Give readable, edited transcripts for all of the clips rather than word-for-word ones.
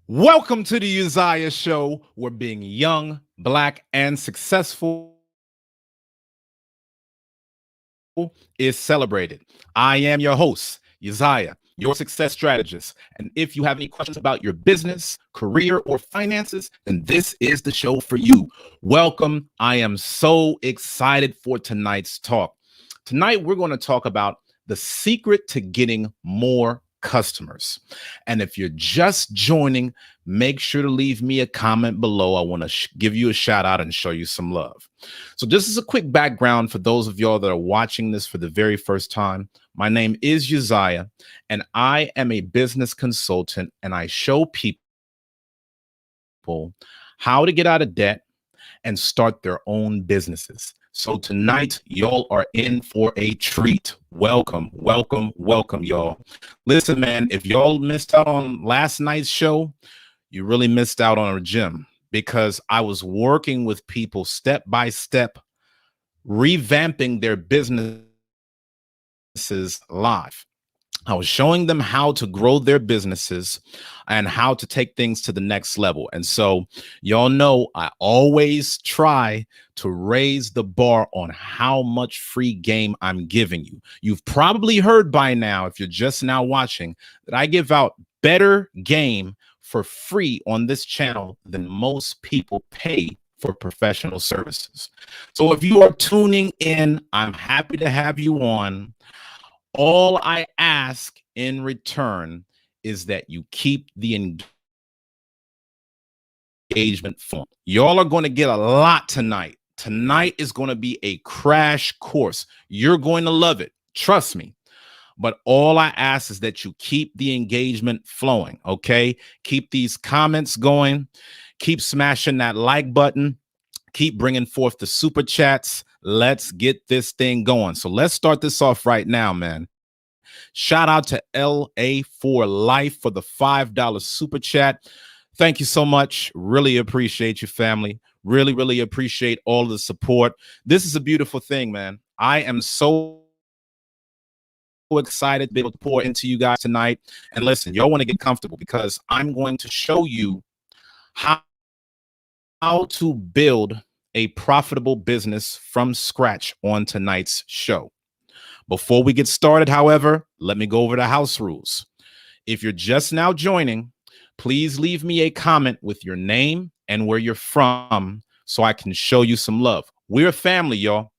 Welcome to the Uzziah Show, where being young, black, and successful is celebrated. I am your host, Uzziah, your success strategist. And if you have any questions about your business, career, or finances, then this is the show for you. Welcome. I am so excited for tonight's talk. Tonight, we're going to talk about the secret to getting more customers. And if you're just joining, make sure to leave me a comment below. I want to give you a shout out and show you some love. So just as a quick background for those of y'all that are watching this for the very first time, my name is Uzziah, and I am a business consultant, and I show people how to get out of debt and start their own businesses. So tonight, y'all are in for a treat. Welcome, welcome, welcome, y'all. Listen, man, if y'all missed out on last night's show, you really missed out on a gem, because I was working with people step by step, revamping their businesses live. I was showing them how to grow their businesses and how to take things to the next level. And so y'all know I always try to raise the bar on how much free game I'm giving you. You've probably heard by now, if you're just now watching, that I give out better game for free on this channel than most people pay for professional services. So if you are tuning in, I'm happy to have you on. All I ask in return is that you keep the engagement fun. Y'all are going to get a lot tonight. Tonight is going to be a crash course. You're going to love it. Trust me. But all I ask is that you keep the engagement flowing, okay? Keep these comments going. Keep smashing that like button. Keep bringing forth the super chats. Let's get this thing going. So let's start this off right now, man. Shout out to LA for Life for the $5 super chat. Thank you so much. Really appreciate you, family. Really, really appreciate all the support. This is a beautiful thing, man. I am so excited to be able to pour into you guys tonight. And listen, y'all want to get comfortable, because I'm going to show you how to build a profitable business from scratch on tonight's show. Before we get started, however, let me go over the house rules. If you're just now joining, please leave me a comment with your name and where you're from so I can show you some love. We're a family, y'all.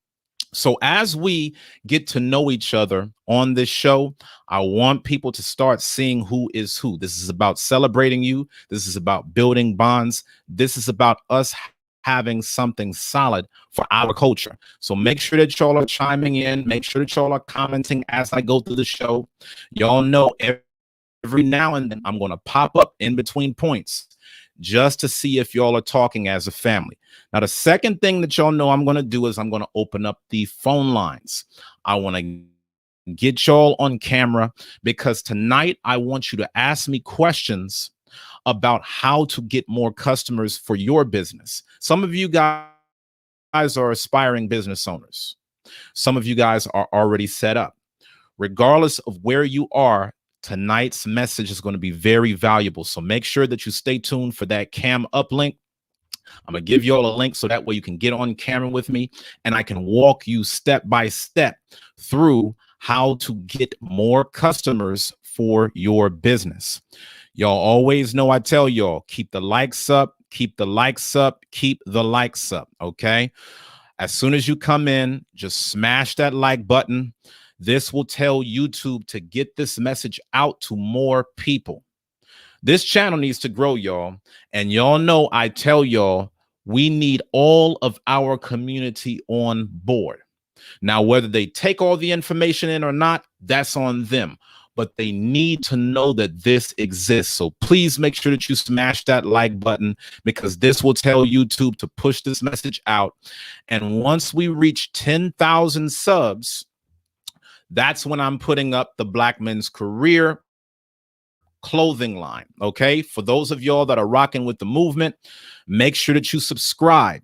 So as we get to know each other on this show, I want people to start seeing who is who. This is about celebrating you. This is about building bonds. This is about us having something solid for our culture. So make sure that y'all are chiming in. Make sure that y'all are commenting as I go through the show. Y'all know every now and then I'm going to pop up in between points just to see if y'all are talking as a family. Now, the second thing that y'all know I'm going to do is I'm going to open up the phone lines. I want to get y'all on camera, because tonight I want you to ask me questions about how to get more customers for your business. Some of you guys are aspiring business owners. Some of you guys are already set up. Regardless of where you are, tonight's message is going to be very valuable. So make sure that you stay tuned for that cam uplink. I'm going to give you all a link so that way you can get on camera with me and I can walk you step by step through how to get more customers for your business. Y'all always know I tell y'all, keep the likes up, keep the likes up, keep the likes up, okay? As soon as you come in, just smash that like button. This will tell YouTube to get this message out to more people. This channel needs to grow, y'all. And y'all know I tell y'all, we need all of our community on board. Now, whether they take all the information in or not, that's on them. But they need to know that this exists. So please make sure that you smash that like button, because this will tell YouTube to push this message out. And once we reach 10,000 subs, that's when I'm putting up the Black Men's Career clothing line. Okay. For those of y'all that are rocking with the movement, make sure that you subscribe.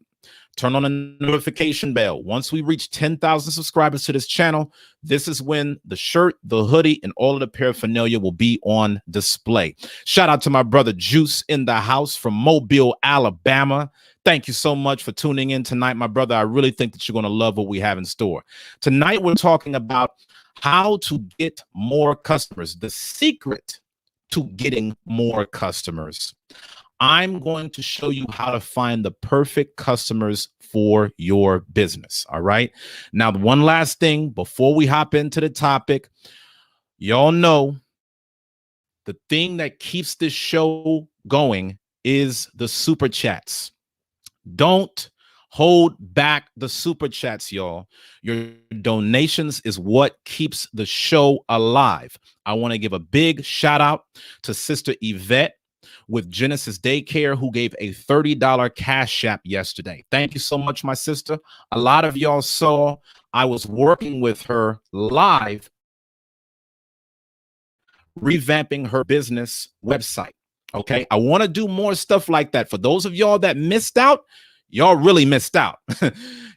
Turn on the notification bell. Once we reach 10,000 subscribers to this channel, this is when the shirt, the hoodie, and all of the paraphernalia will be on display. Shout out to my brother Juice in the house from Mobile, Alabama. Thank you so much for tuning in tonight, my brother. I really think that you're going to love what we have in store. Tonight, we're talking about how to get more customers, the secret to getting more customers. I'm going to show you how to find the perfect customers for your business. All right. Now, one last thing before we hop into the topic, y'all know The thing that keeps this show going is the super chats. Don't hold back the super chats, y'all. Your donations is what keeps the show alive. I want to give a big shout out to Sister Yvette with Genesis Daycare, who gave a $30 cash app yesterday. Thank you so much, my sister. A lot of y'all saw I was working with her live, revamping her business website. Okay, I want to do more stuff like that. For those of y'all that missed out, y'all really missed out.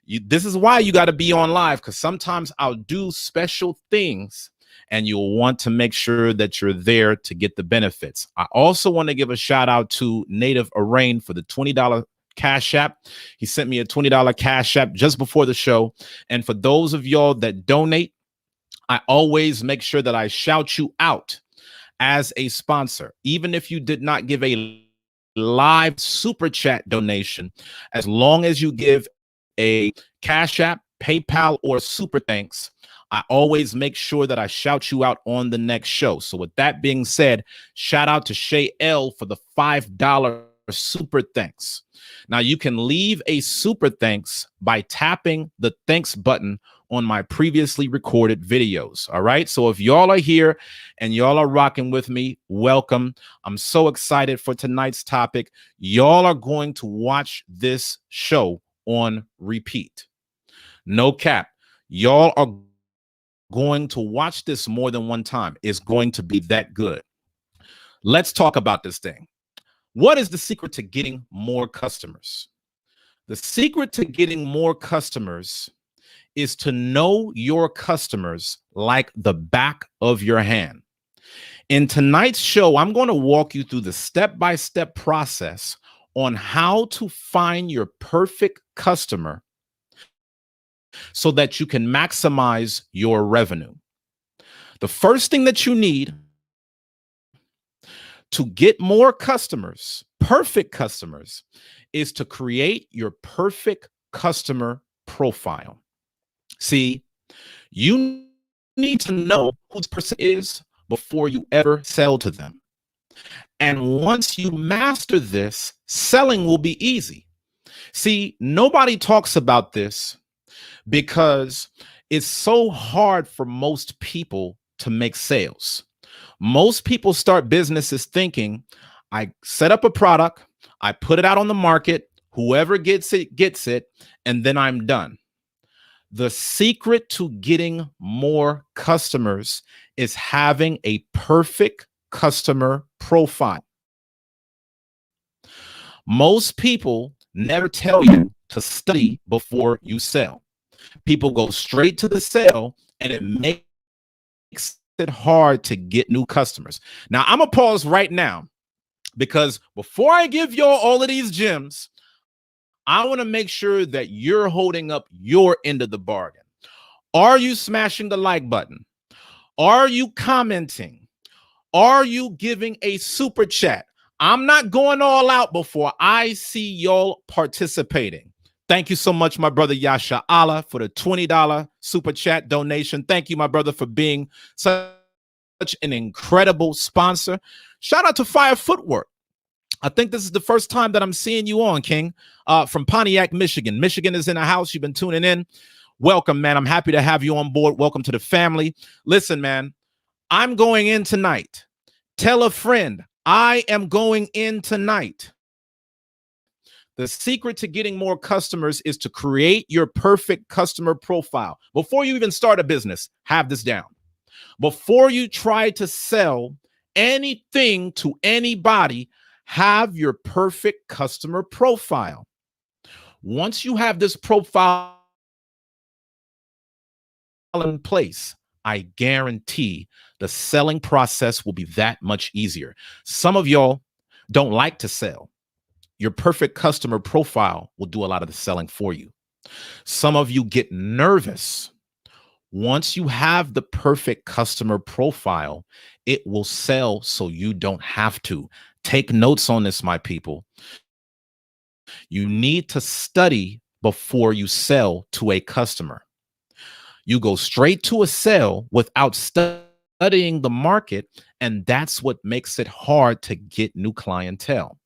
This is why you got to be on live, because sometimes I'll do special things and you'll want to make sure that you're there to get the benefits. I also want to give a shout out to Native Arain for the $20 cash app. He sent me a $20 cash app just before the show. And for those of y'all that donate, I always make sure that I shout you out as a sponsor, even if you did not give a live super chat donation. As long as you give a cash app, PayPal, or super thanks, I always make sure that I shout you out on the next show. So with that being said, shout out to Shay L for the $5 super thanks. Now you can leave a super thanks by tapping the thanks button on my previously recorded videos. All right. So if y'all are here and y'all are rocking with me, welcome. I'm so excited for tonight's topic. Y'all are going to watch this show on repeat. No cap. Y'all are going to watch this more than one time. It's going to be that good. Let's talk about this thing. What is the secret to getting more customers? The secret to getting more customers is to know your customers like the back of your hand. In tonight's show, I'm going to walk you through the step-by-step process on how to find your perfect customer so that you can maximize your revenue. The first thing that you need to get more customers, perfect customers, is to create your perfect customer profile. See, you need to know who this person is before you ever sell to them. And once you master this, selling will be easy. See, nobody talks about this because it's so hard for most people to make sales. Most people start businesses thinking, I set up a product, I put it out on the market, whoever gets it, and then I'm done. The secret to getting more customers is having a perfect customer profile. Most people never tell you to study before you sell. People go straight to the sale, and it makes it hard to get new customers. Now, I'm going to pause right now because before I give y'all all of these gems, I want to make sure that you're holding up your end of the bargain. Are you smashing the like button? Are you commenting? Are you giving a super chat? I'm not going all out before I see y'all participating. Thank you so much, my brother Yasha Allah, for the $20 super chat donation. Thank you, my brother, for being such an incredible sponsor. Shout out to Fire Footwork. I think this is the first time that I'm seeing you on, King, from Pontiac, Michigan. Michigan is in the house. You've been tuning in. Welcome, man. I'm happy to have you on board. Welcome to the family. Listen, man, I'm going in tonight. Tell a friend, I am going in tonight. The secret to getting more customers is to create your perfect customer profile. Before you even start a business, have this down. Before you try to sell anything to anybody, have your perfect customer profile. Once you have this profile in place, I guarantee the selling process will be that much easier. Some of y'all don't like to sell. Your perfect customer profile will do a lot of the selling for you. Some of you get nervous. Once you have the perfect customer profile, it will sell so you don't have to. Take notes on this, my people. You need to study before you sell to a customer. You go straight to a sale without studying studying the market, and that's what makes it hard to get new clientele.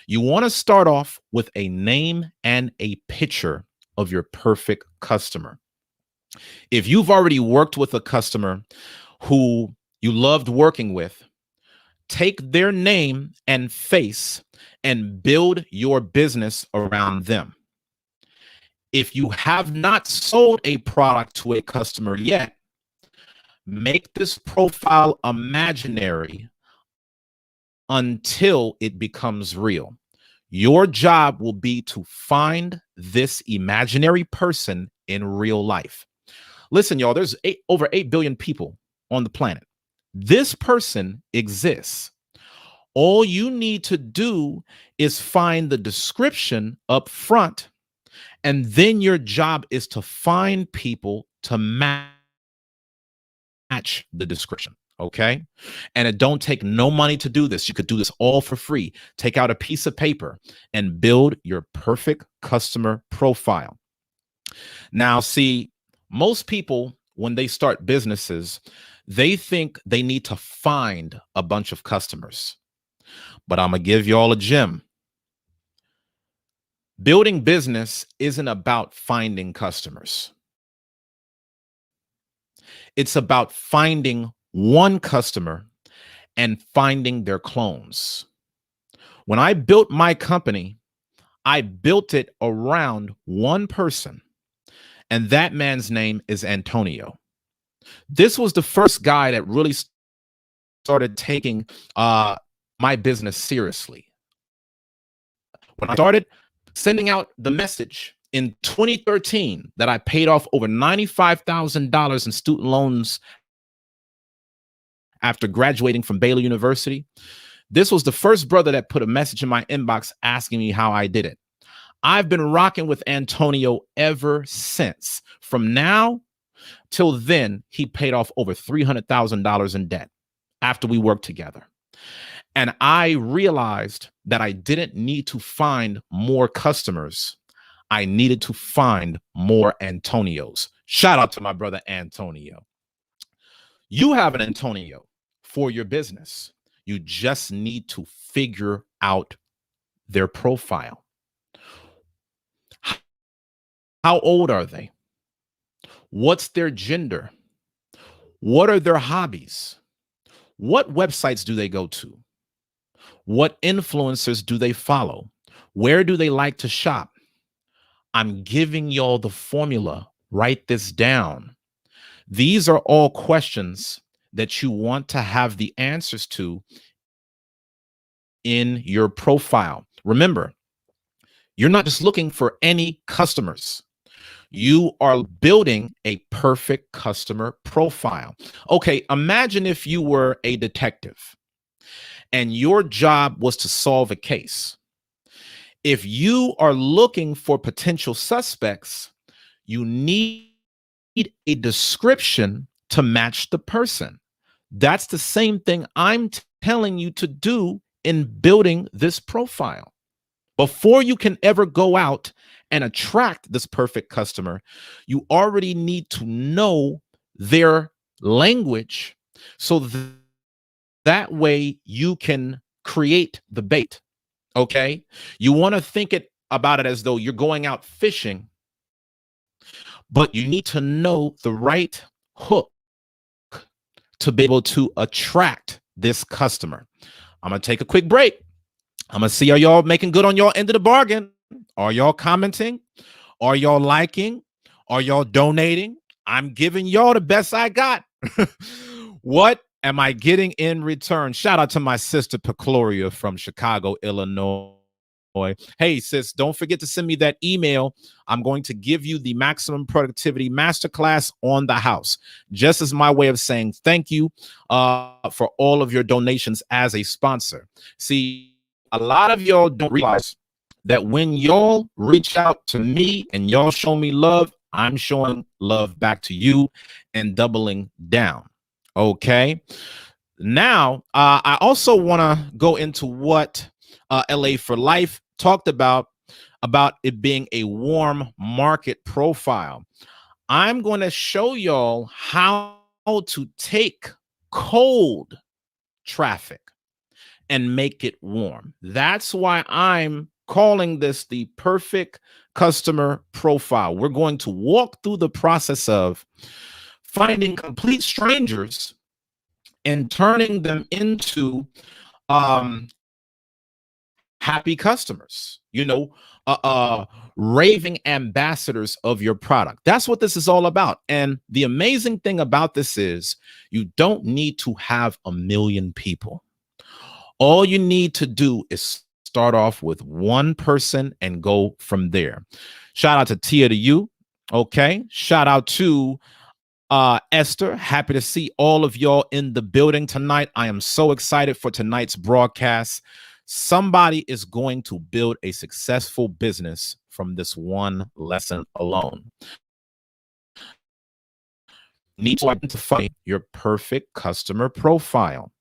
You want to start off with a name and a picture of your perfect customer. If you've already worked with a customer who you loved working with, take their name and face and build your business around them. If you have not sold a product to a customer yet, make this profile imaginary until it becomes real. Your job will be to find this imaginary person in real life. Listen, y'all, there's over 8 billion people on the planet. This person exists. All you need to do is find the description up front, and then your job is to find people to match the description. Okay. And it don't take no money to do this. You could do this all for free. Take out a piece of paper and build your perfect customer profile. Now, see, most people, when they start businesses, they think they need to find a bunch of customers. But I'm going to give y'all a gem. Building business isn't about finding customers. It's about finding one customer and finding their clones. When I built my company, I built it around one person, and that man's name is Antonio. This was the first guy that really started taking my business seriously. When I started sending out the message in 2013 that I paid off over $95,000 in student loans after graduating from Baylor University, this was the first brother that put a message in my inbox asking me how I did it. I've been rocking with Antonio ever since. From now till then, he paid off over $300,000 in debt after we worked together. And I realized that I didn't need to find more customers. I needed to find more Antonios. Shout out to my brother Antonio. You have an Antonio for your business. You just need to figure out their profile. How old are they? What's their gender? What are their hobbies? What websites do they go to? What influencers do they follow? Where do they like to shop? I'm giving y'all the formula. Write this down. These are all questions that you want to have the answers to in your profile. Remember, you're not just looking for any customers. You are building a perfect customer profile. Okay, imagine if you were a detective and your job was to solve a case. If you are looking for potential suspects, you need a description to match the person. That's the same thing I'm telling you to do in building this profile. Before you can ever go out and attract this perfect customer, you already need to know their language so that way you can create the bait. Okay? You want to think about it as though you're going out fishing, but you need to know the right hook to be able to attract this customer. I'm going to take a quick break. I'm going to see, are y'all making good on y'all end of the bargain? Are y'all commenting? Are y'all liking? Are y'all donating? I'm giving y'all the best I got. What am I getting in return? Shout out to my sister Pecloria from Chicago, Illinois. Hey, sis, don't forget to send me that email. I'm going to give you the Maximum Productivity Masterclass on the house, just as my way of saying thank you for all of your donations as a sponsor. See, a lot of y'all don't realize that when y'all reach out to me and y'all show me love, I'm showing love back to you and doubling down. Okay. Now, I also want to go into what LA for Life talked about it being a warm market profile. I'm going to show y'all how to take cold traffic and make it warm. That's why I'm calling this the perfect customer profile. We're going to walk through the process of finding complete strangers and turning them into happy customers, raving ambassadors of your product. That's what this is all about. And the amazing thing about this is you don't need to have 1 million people. All you need to do is start off with one person and go from there. Shout out to Tia to you. Okay. Shout out to Esther. Happy to see all of y'all in the building tonight. I am so excited for tonight's broadcast. Somebody is going to build a successful business from this one lesson alone. Need to identify your perfect customer profile.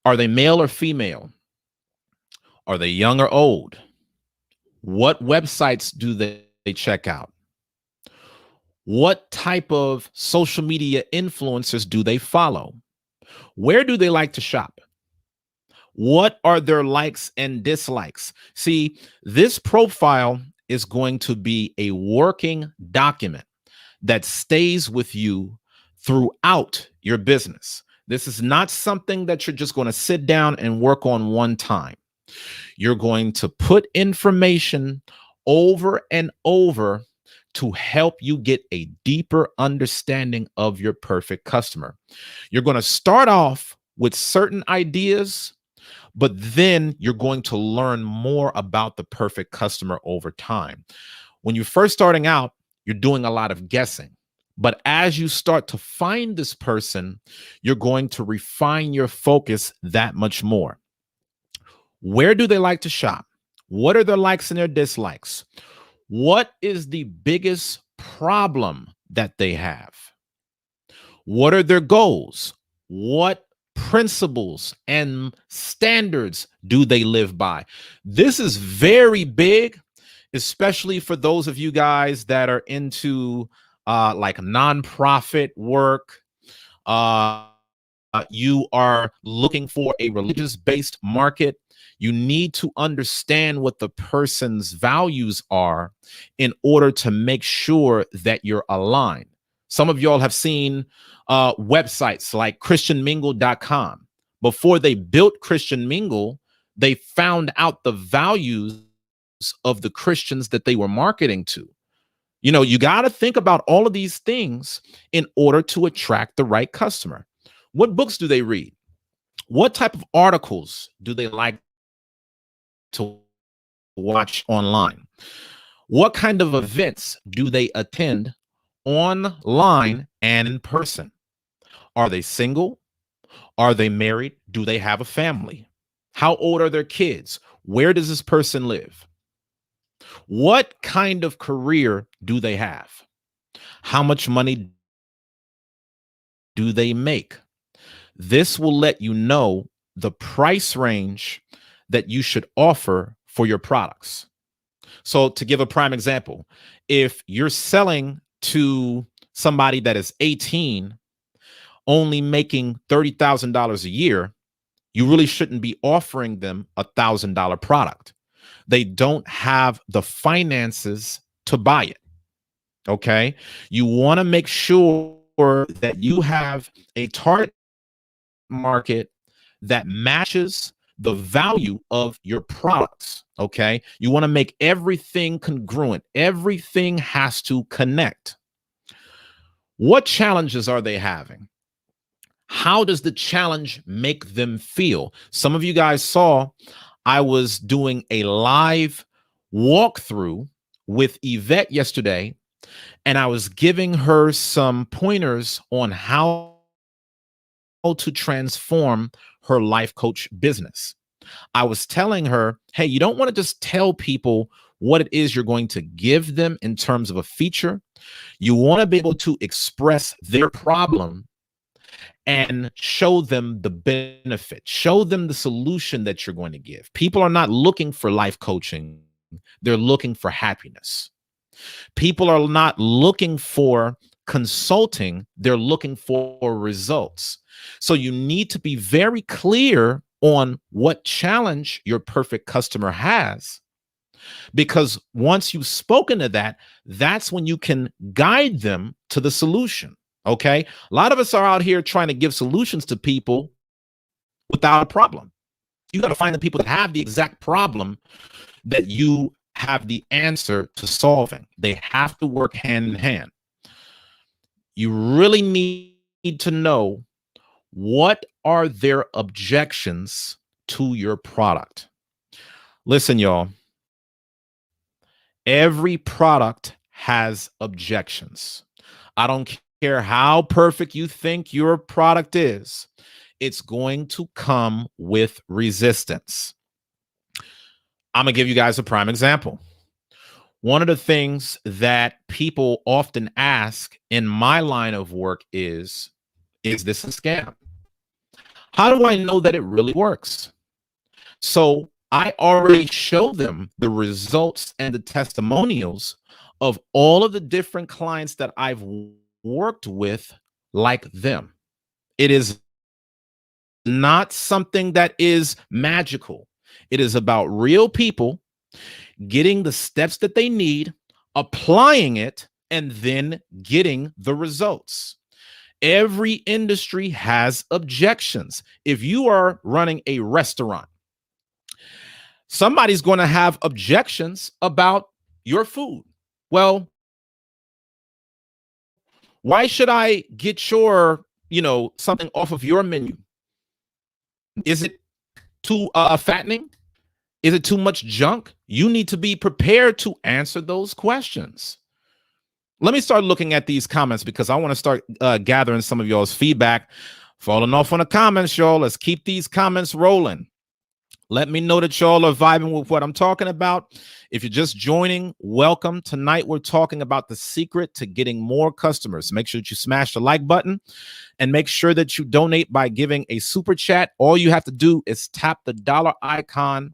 Are they male or female? Are they young or old? What websites do they check out? What type of social media influencers do they follow? Where do they like to shop? What are their likes and dislikes? See, this profile is going to be a working document that stays with you throughout your business. This is not something that you're just going to sit down and work on one time. You're going to put information over and over to help you get a deeper understanding of your perfect customer. You're going to start off with certain ideas, but then you're going to learn more about the perfect customer over time. When you're first starting out, you're doing a lot of guessing. But as you start to find this person, you're going to refine your focus that much more. Where do they like to shop? What are their likes and their dislikes? What is the biggest problem that they have? What are their goals? What principles and standards do they live by? This is very big, especially for those of you guys that are into like nonprofit work. You are looking for a religious-based market. You need to understand what the person's values are in order to make sure that you're aligned. Some of y'all have seen websites like christianmingle.com. Before they built Christian Mingle, they found out the values of the Christians that they were marketing to. You got to think about all of these things in order to attract the right customer. What books do they read? What type of articles do they like to watch online? What kind of events do they attend online and in person? Are they single? Are they married? Do they have a family? How old are their kids? Where does this person live? What kind of career do they have? How much money do they make? This will let you know the price range that you should offer for your products. So to give a prime example, if you're selling to somebody that is 18, only making $30,000 a year, you really shouldn't be offering them $1,000 product. They don't have the finances to buy it. Okay. You want to make sure that you have a target market that matches the value of your products. Okay. You want to make everything congruent. Everything has to connect. What challenges are they having? How does the challenge make them feel? Some of you guys saw I was doing a live walkthrough with Yvette yesterday, and I was giving her some pointers on how to transform her life coach business. I was telling her, hey, you don't want to just tell people what it is you're going to give them in terms of a feature. You want to be able to express their problem and show them the benefit, show them the solution that you're going to give. People are not looking for life coaching. They're looking for happiness. People are not looking for consulting, they're looking for results. So you need to be very clear on what challenge your perfect customer has, because once you've spoken to that, that's when you can guide them to the solution. Okay. A lot of us are out here trying to give solutions to people without a problem. You got to find the people that have the exact problem that you have the answer to solving. They have to work hand in hand. You really need to know what are their objections to your product. Listen, y'all, every product has objections. I don't care how perfect you think your product is, it's going to come with resistance. I'm going to give you guys a prime example. One of the things that people often ask in my line of work is this a scam? How do I know that it really works? So I already show them the results and the testimonials of all of the different clients that I've worked with like them. It is not something that is magical. It is about real people getting the steps that they need, applying it, and then getting the results. Every industry has objections. If you are running a restaurant, somebody's going to have objections about your food. Well, why should I get your, something off of your menu? Is it too fattening? Is it too much junk? You need to be prepared to answer those questions. Let me start looking at these comments because I want to start gathering some of y'all's feedback. Falling off on the comments, y'all. Let's keep these comments rolling. Let me know that y'all are vibing with what I'm talking about. If you're just joining, welcome. Tonight, we're talking about the secret to getting more customers. Make sure that you smash the like button and make sure that you donate by giving a super chat. All you have to do is tap the dollar icon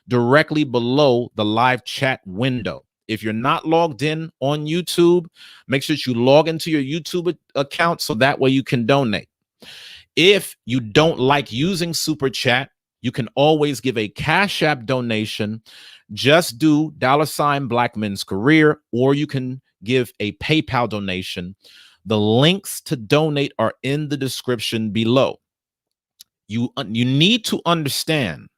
directly below the live chat window. If you're not logged in on YouTube, make sure that you log into your YouTube account so that way you can donate. If you don't like using super chat, you can always give a Cash App donation. Just do $ Black Men's Career, or you can give a PayPal donation. The links to donate are in the description below. You need to understand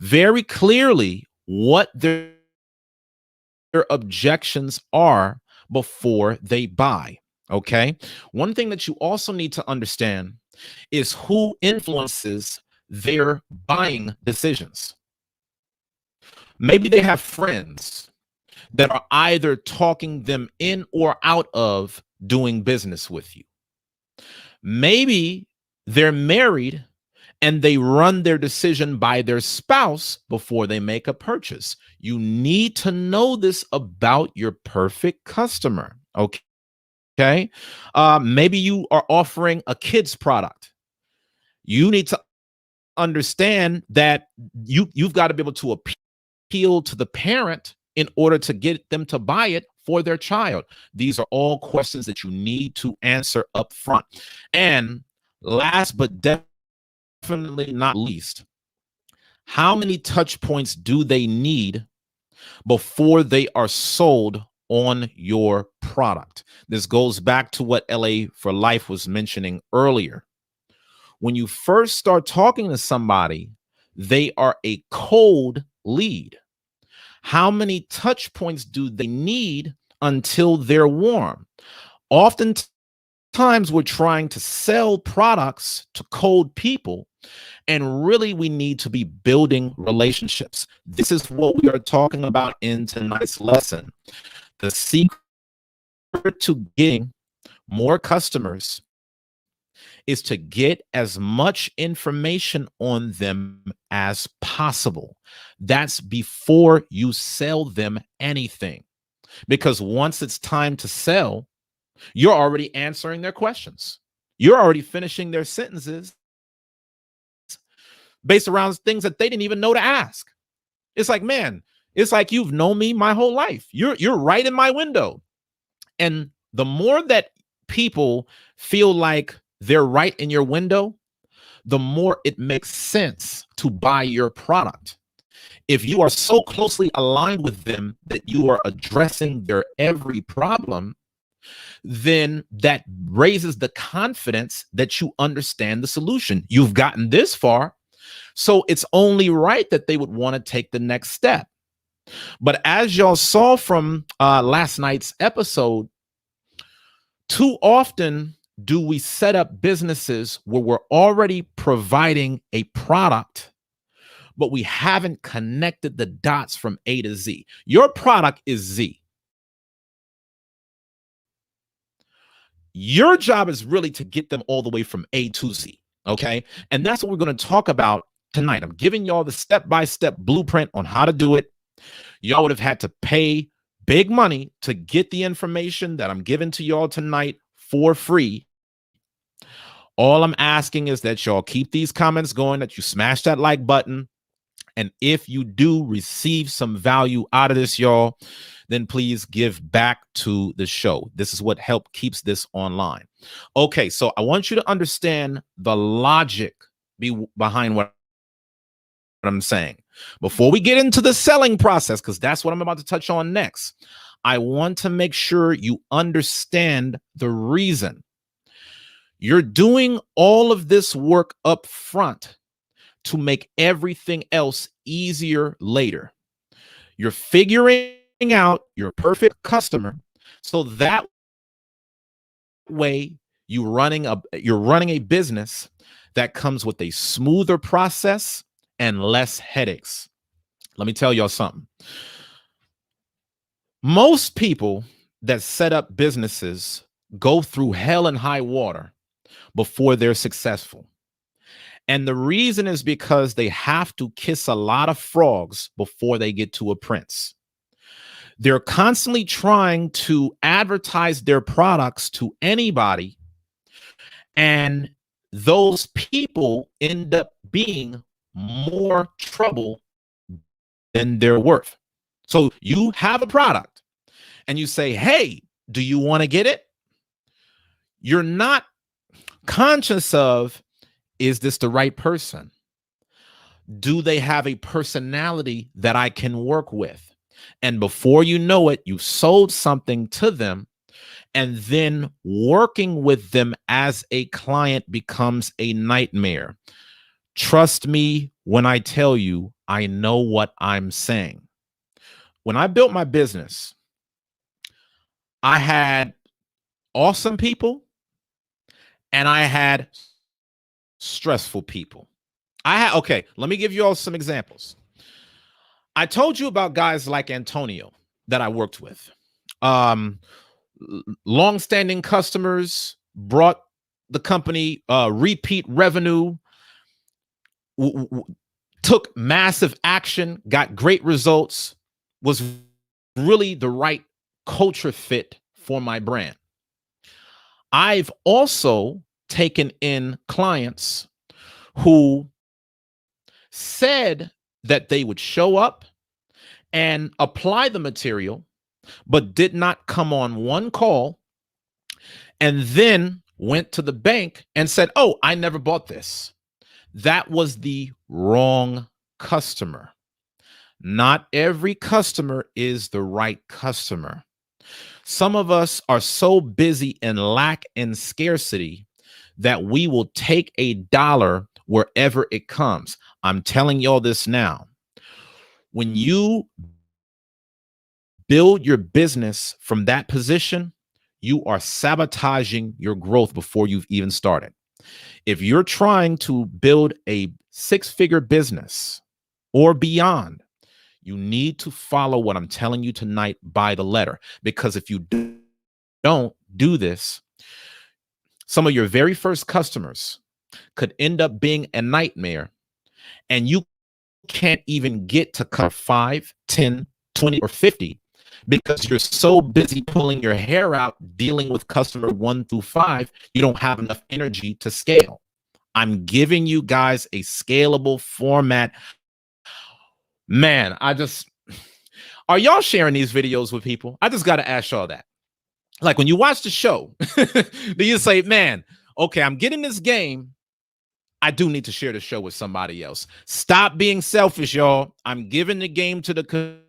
very clearly what their objections are before they buy. Okay. One thing that you also need to understand is who influences their buying decisions. Maybe they have friends that are either talking them in or out of doing business with you. Maybe they're married and they run their decision by their spouse before they make a purchase. You need to know this about your perfect customer. Okay. Maybe you are offering a kid's product. You need to understand that you've got to be able to appeal to the parent in order to get them to buy it for their child. These are all questions that you need to answer up front. And last but definitely not least, how many touch points do they need before they are sold on your product? This goes back to what LA for Life was mentioning earlier. When you first start talking to somebody, they are a cold lead. How many touch points do they need until they're warm? Oftentimes, we're trying to sell products to cold people, and really we need to be building relationships. This is what we are talking about in tonight's lesson. The secret to getting more customers is to get as much information on them as possible. That's before you sell them anything. Because once it's time to sell, you're already answering their questions. You're already finishing their sentences based around things that they didn't even know to ask. It's like, man, it's like you've known me my whole life. You're right in my window. And The more that people feel like they're right in your window, the more it makes sense to buy your product. If you are so closely aligned with them that you are addressing their every problem, then that raises the confidence that you understand the solution. You've gotten this far, so it's only right that they would want to take the next step. But as y'all saw from last night's episode, too often do we set up businesses where we're already providing a product, but we haven't connected the dots from A to Z. Your product is Z. Your job is really to get them all the way from A to Z. Okay. And that's what we're going to talk about tonight. I'm giving y'all the step-by-step blueprint on how to do it. Y'all would have had to pay big money to get the information that I'm giving to y'all tonight for free. All I'm asking is that y'all keep these comments going, that you smash that like button. And if you do receive some value out of this, y'all, then please give back to the show. This is what help keeps this online. Okay, so I want you to understand the logic behind what I'm saying. Before we get into the selling process, because that's what I'm about to touch on next, I want to make sure you understand the reason you're doing all of this work up front to make everything else easier later. You're figuring out your perfect customer, so that way you're running a business that comes with a smoother process and less headaches. Let me tell y'all something. Most people that set up businesses go through hell and high water before they're successful. And the reason is because they have to kiss a lot of frogs before they get to a prince. They're constantly trying to advertise their products to anybody, and those people end up being more trouble than they're worth. So you have a product and you say, hey, do you want to get it? You're not conscious of, is this the right person? Do they have a personality that I can work with? And before you know it, you've sold something to them, and then working with them as a client becomes a nightmare. Trust me when I tell you, I know what I'm saying. When I built my business, I had awesome people and I had stressful people. Okay, let me give you all some examples. I told you about guys like Antonio that I worked with. Long-standing customers, brought the company repeat revenue, took massive action, got great results, was really the right culture fit for my brand. I've also taken in clients who said that they would show up and apply the material, but did not come on one call, and then went to the bank and said, oh, I never bought this. That was the wrong customer. Not every customer is the right customer. Some of us are so busy in lack and scarcity that we will take a dollar wherever it comes. I'm telling y'all this now. When you build your business from that position, you are sabotaging your growth before you've even started. If you're trying to build a six-figure business or beyond, you need to follow what I'm telling you tonight by the letter. Because if you don't do this, some of your very first customers could end up being a nightmare, and you can't even get to cut 5, 10, 20, or 50 because you're so busy pulling your hair out dealing with customer 1 through 5, you don't have enough energy to scale. I'm giving you guys a scalable format. Man, are y'all sharing these videos with people? I just got to ask y'all that. Like when you watch the show, do you say, man, okay, I'm getting this game. I do need to share the show with somebody else. Stop being selfish, y'all. I'm giving the game to the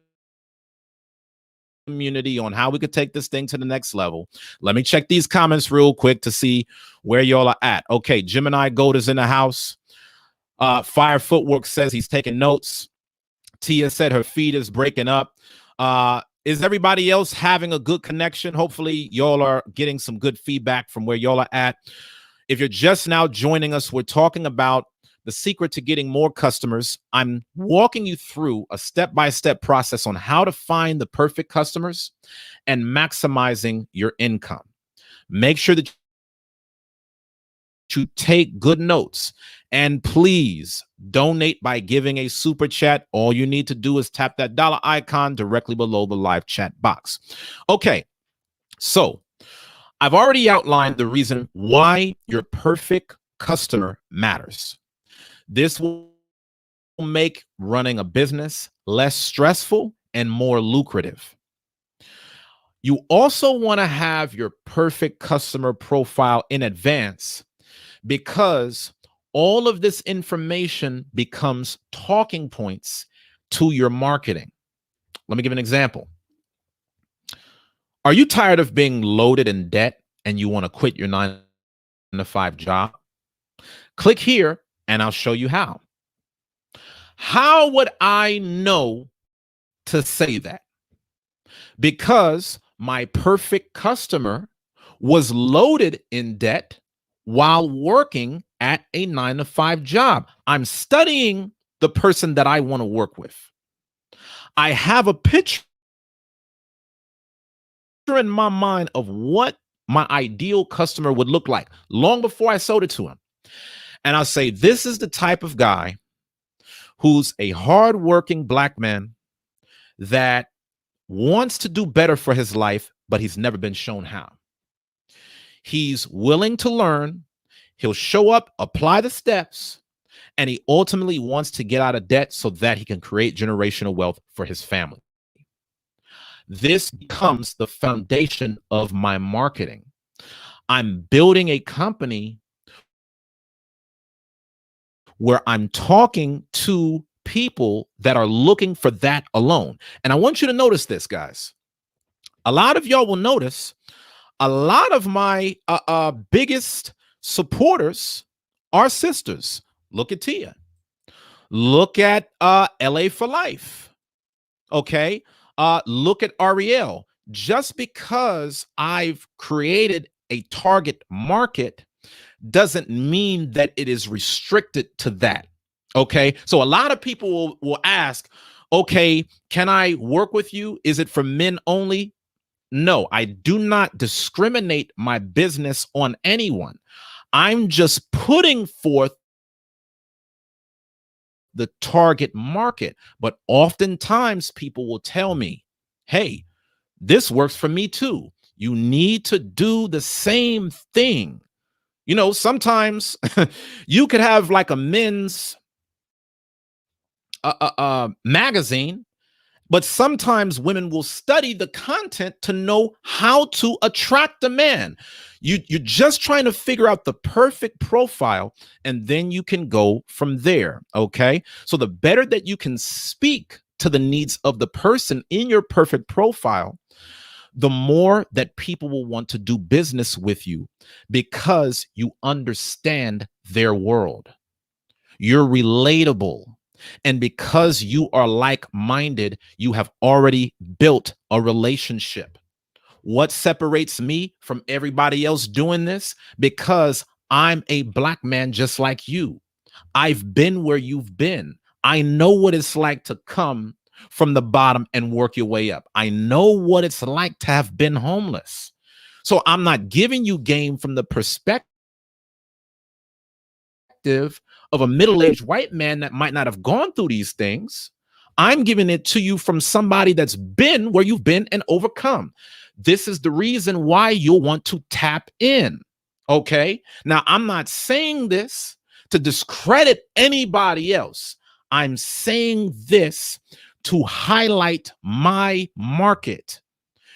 community on how we could take this thing to the next level. Let me check these comments real quick to see where y'all are at. Okay, Gemini Gold is in the house. Fire Footwork says he's taking notes. Tia said her feed is breaking up. Is everybody else having a good connection? Hopefully y'all are getting some good feedback from where y'all are at. If you're just now joining us, we're talking about the secret to getting more customers. I'm walking you through a step-by-step process on how to find the perfect customers and maximizing your income. Make sure that you take good notes, and please donate by giving a super chat. All you need to do is tap that dollar icon directly below the live chat box. Okay, so I've already outlined the reason why your perfect customer matters. This will make running a business less stressful and more lucrative. You also want to have your perfect customer profile in advance, because all of this information becomes talking points to your marketing. Let me give an example. Are you tired of being loaded in debt and you want to quit your 9-to-5 job? Click here and I'll show you how. How would I know to say that? Because my perfect customer was loaded in debt while working at a 9-to-5 job. I'm studying the person that I want to work with. I have a picture in my mind of what my ideal customer would look like long before I sold it to him. And I'll say, this is the type of guy who's a hardworking Black man that wants to do better for his life, but he's never been shown how. He's willing to learn. He'll show up, apply the steps, and he ultimately wants to get out of debt so that he can create generational wealth for his family. This becomes the foundation of my marketing. I'm building a company where I'm talking to people that are looking for that alone. And I want you to notice this, guys. A lot of y'all will notice a lot of my biggest supporters are sisters. Look at Tia. Look at LA for Life. Okay. Look at Ariel. Just because I've created a target market doesn't mean that it is restricted to that. Okay. So a lot of people will ask, okay, can I work with you? Is it for men only? No, I do not discriminate my business on anyone. I'm just putting forth the target market. But oftentimes people will tell me, hey, this works for me too. You need to do the same thing. You know, sometimes you could have like a men's magazine, but sometimes women will study the content to know how to attract a man. You're just trying to figure out the perfect profile, and then you can go from there. Okay. So the better that you can speak to the needs of the person in your perfect profile, the more that people will want to do business with you, because you understand their world. You're relatable. And because you are like-minded, you have already built a relationship. What separates me from everybody else doing this? Because I'm a Black man just like you. I've been where you've been. I know what it's like to come from the bottom and work your way up. I know what it's like to have been homeless. So I'm not giving you game from the perspective of a middle-aged white man that might not have gone through these things. I'm giving it to you from somebody that's been where you've been and overcome. This is the reason why you'll want to tap in. Okay. Now, I'm not saying this to discredit anybody else. I'm saying this to highlight my market.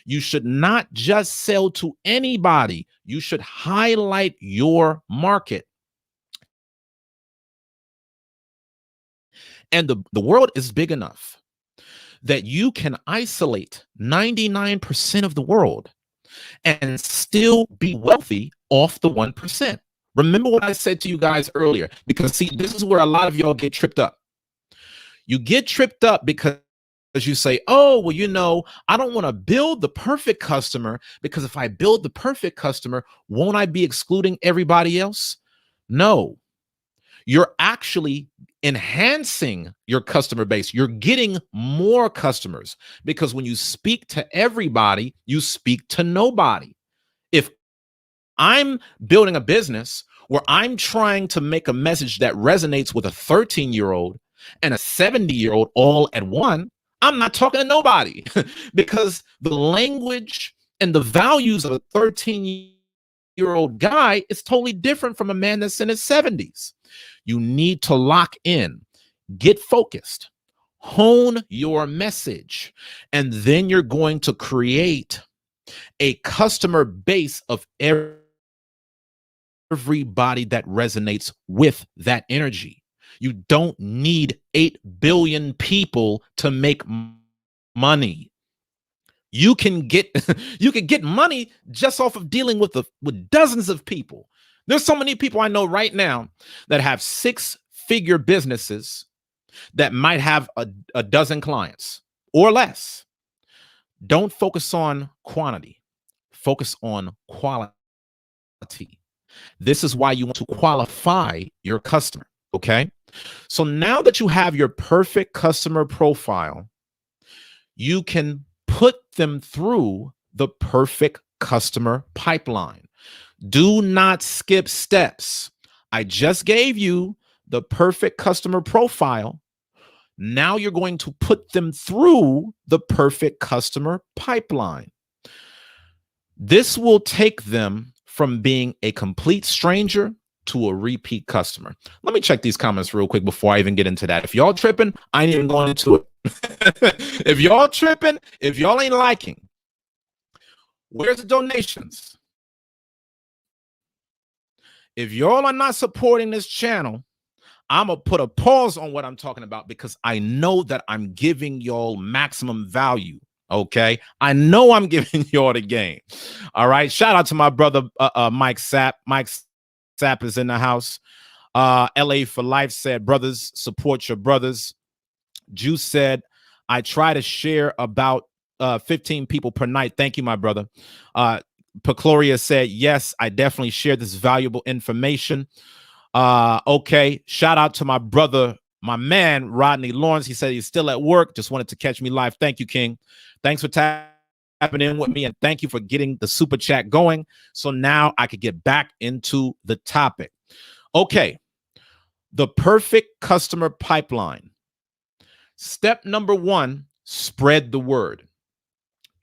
You should not just sell to anybody. You should highlight your market. And the world is big enough that you can isolate 99% of the world and still be wealthy off the 1%. Remember what I said to you guys earlier, because see, this is where a lot of y'all get tripped up. You get tripped up because you say, oh, well, you know, I don't want to build the perfect customer, because if I build the perfect customer, won't I be excluding everybody else? No, you're actually enhancing your customer base. You're getting more customers, because when you speak to everybody, you speak to nobody. If I'm building a business where I'm trying to make a message that resonates with a 13-year-old and a 70-year-old all at one, I'm not talking to nobody because the language and the values of a 13-year-old guy is totally different from a man that's in his 70s. You need to lock in, get focused, hone your message, and then you're going to create a customer base of everybody that resonates with that energy. You don't need 8 billion people to make money. You can get you can get money just off of dealing with dozens of people. There's so many people I know right now that have 6-figure businesses that might have a dozen clients or less. Don't focus on quantity. Focus on quality. This is why you want to qualify your customer, okay? So now that you have your perfect customer profile, you can put them through the perfect customer pipeline. Do not skip steps. I just gave you the perfect customer profile. Now you're going to put them through the perfect customer pipeline. This will take them from being a complete stranger to a repeat customer. Let me check these comments real quick before I even get into that. If y'all tripping, I ain't even going into it. If y'all tripping, if y'all ain't liking, where's the donations? If y'all are not supporting this channel, I'm going to put a pause on what I'm talking about, because I know that I'm giving y'all maximum value. Okay. I know I'm giving y'all the game. All right. Shout out to my brother, Mike Sapp. Mike Sapp is in the house. LA for Life said, brothers, support your brothers. Juice said, I try to share about 15 people per night. Thank you, my brother. Pecloria said, yes, I definitely share this valuable information. Okay. Shout out to my brother, my man, Rodney Lawrence. He said he's still at work. Just wanted to catch me live. Thank you, King. Thanks for tapping in with me, and thank you for getting the super chat going. So now I could get back into the topic. Okay. The perfect customer pipeline. Step number 1, spread the word.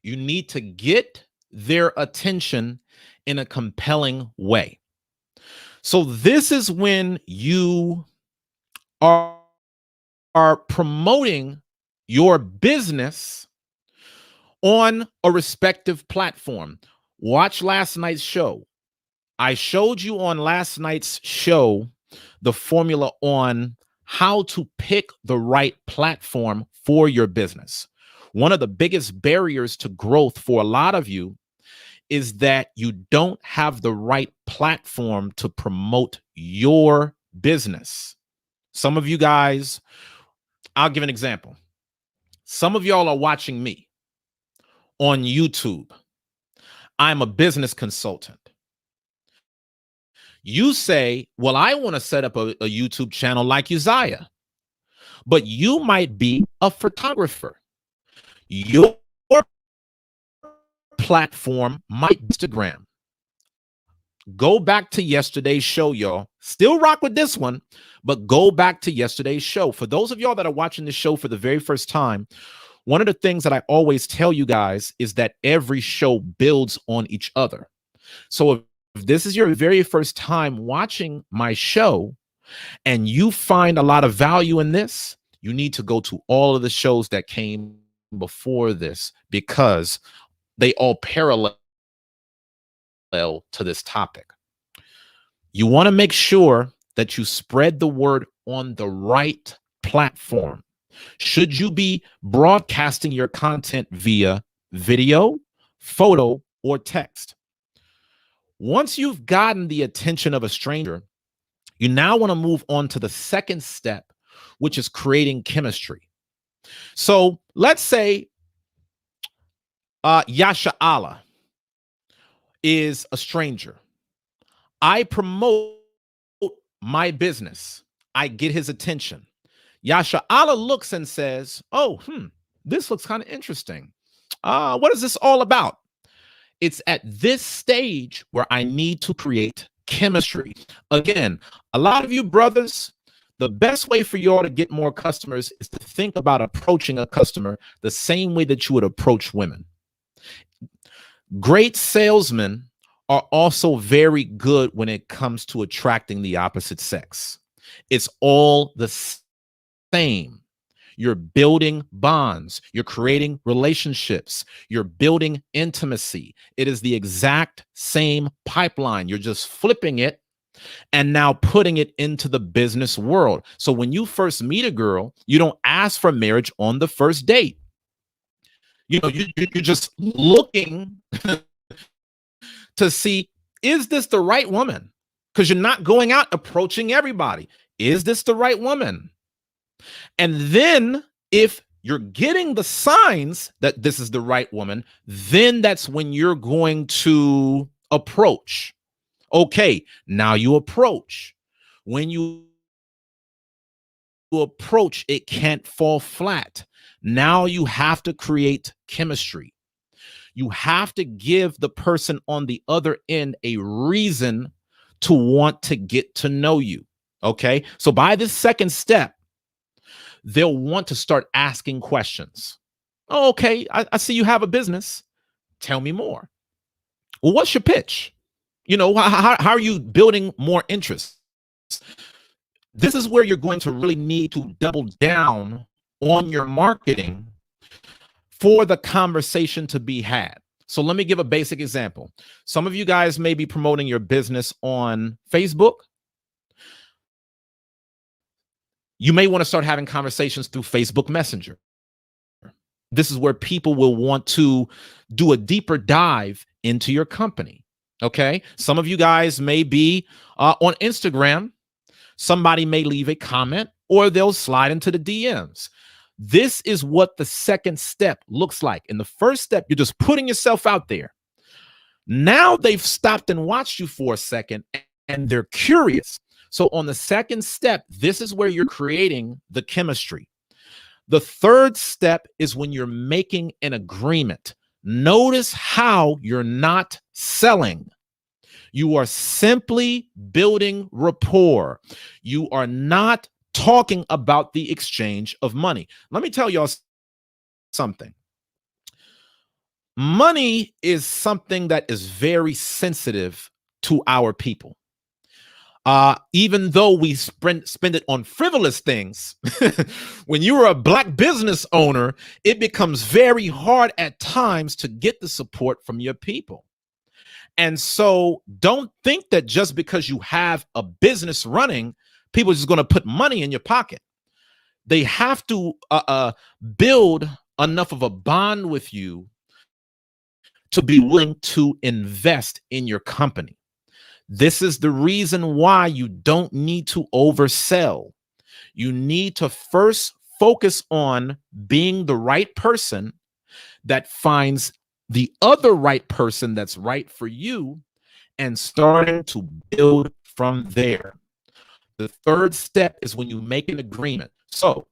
You need to get their attention in a compelling way. So this is when you are promoting your business on a respective platform. Watch last night's show. I showed you on last night's show the formula on how to pick the right platform for your business. One of the biggest barriers to growth for a lot of you is that you don't have the right platform to promote your business. Some of you guys, I'll give an example. Some of y'all are watching me on YouTube. I'm a business consultant. You say, well, I want to set up a YouTube channel like Uzziah, but you might be a photographer. Your platform might be Instagram. Go back to yesterday's show, y'all. Still rock with this one, but go back to yesterday's show. For those of y'all that are watching this show for the very first time, one of the things that I always tell you guys is that every show builds on each other. So if this is your very first time watching my show and you find a lot of value in this, you need to go to all of the shows that came before this, because they all parallel to this topic. You want to make sure that you spread the word on the right platform. Should you be broadcasting your content via video, photo, or text? Once you've gotten the attention of a stranger, you now want to move on to the second step, which is creating chemistry. So let's say Yasha Allah is a stranger. I promote my business. I get his attention. Yasha Allah looks and says, oh, this looks kind of interesting. What is this all about? It's at this stage where I need to create chemistry. Again, a lot of you brothers, the best way for y'all to get more customers is to think about approaching a customer the same way that you would approach women. Great salesmen are also very good when it comes to attracting the opposite sex. It's all the same. You're building bonds, you're creating relationships, you're building intimacy. It is the exact same pipeline. You're just flipping it and now putting it into the business world. So when you first meet a girl, you don't ask for marriage on the first date. You know, you're just looking to see, is this the right woman? Because you're not going out approaching everybody. Is this the right woman? And then if you're getting the signs that this is the right woman, then that's when you're going to approach. Okay, now you approach. When you approach, it can't fall flat. Now you have to create chemistry. You have to give the person on the other end a reason to want to get to know you. Okay, so by this second step, they'll want to start asking questions. Oh, okay, I see you have a business. Tell me more. Well, what's your pitch? You know, how are you building more interest? This is where you're going to really need to double down on your marketing for the conversation to be had. So let me give a basic example. Some of you guys may be promoting your business on Facebook. You may want to start having conversations through Facebook Messenger. This is where people will want to do a deeper dive into your company. Okay. Some of you guys may be on Instagram. Somebody may leave a comment or they'll slide into the DMs. This is what the second step looks like. In the first step, you're just putting yourself out there. Now they've stopped and watched you for a second and they're curious. So on the second step, this is where you're creating the chemistry. The third step is when you're making an agreement. Notice how you're not selling. You are simply building rapport. You are not talking about the exchange of money. Let me tell y'all something. Money is something that is very sensitive to our people. Even though we spend it on frivolous things, when you're a Black business owner, it becomes very hard at times to get the support from your people. And so don't think that just because you have a business running, people are just going to put money in your pocket. They have to build enough of a bond with you to be willing to invest in your company. This is the reason why you don't need to oversell. You need to first focus on being the right person that finds the other right person that's right for you and starting to build from there. The third step is when you make an agreement. So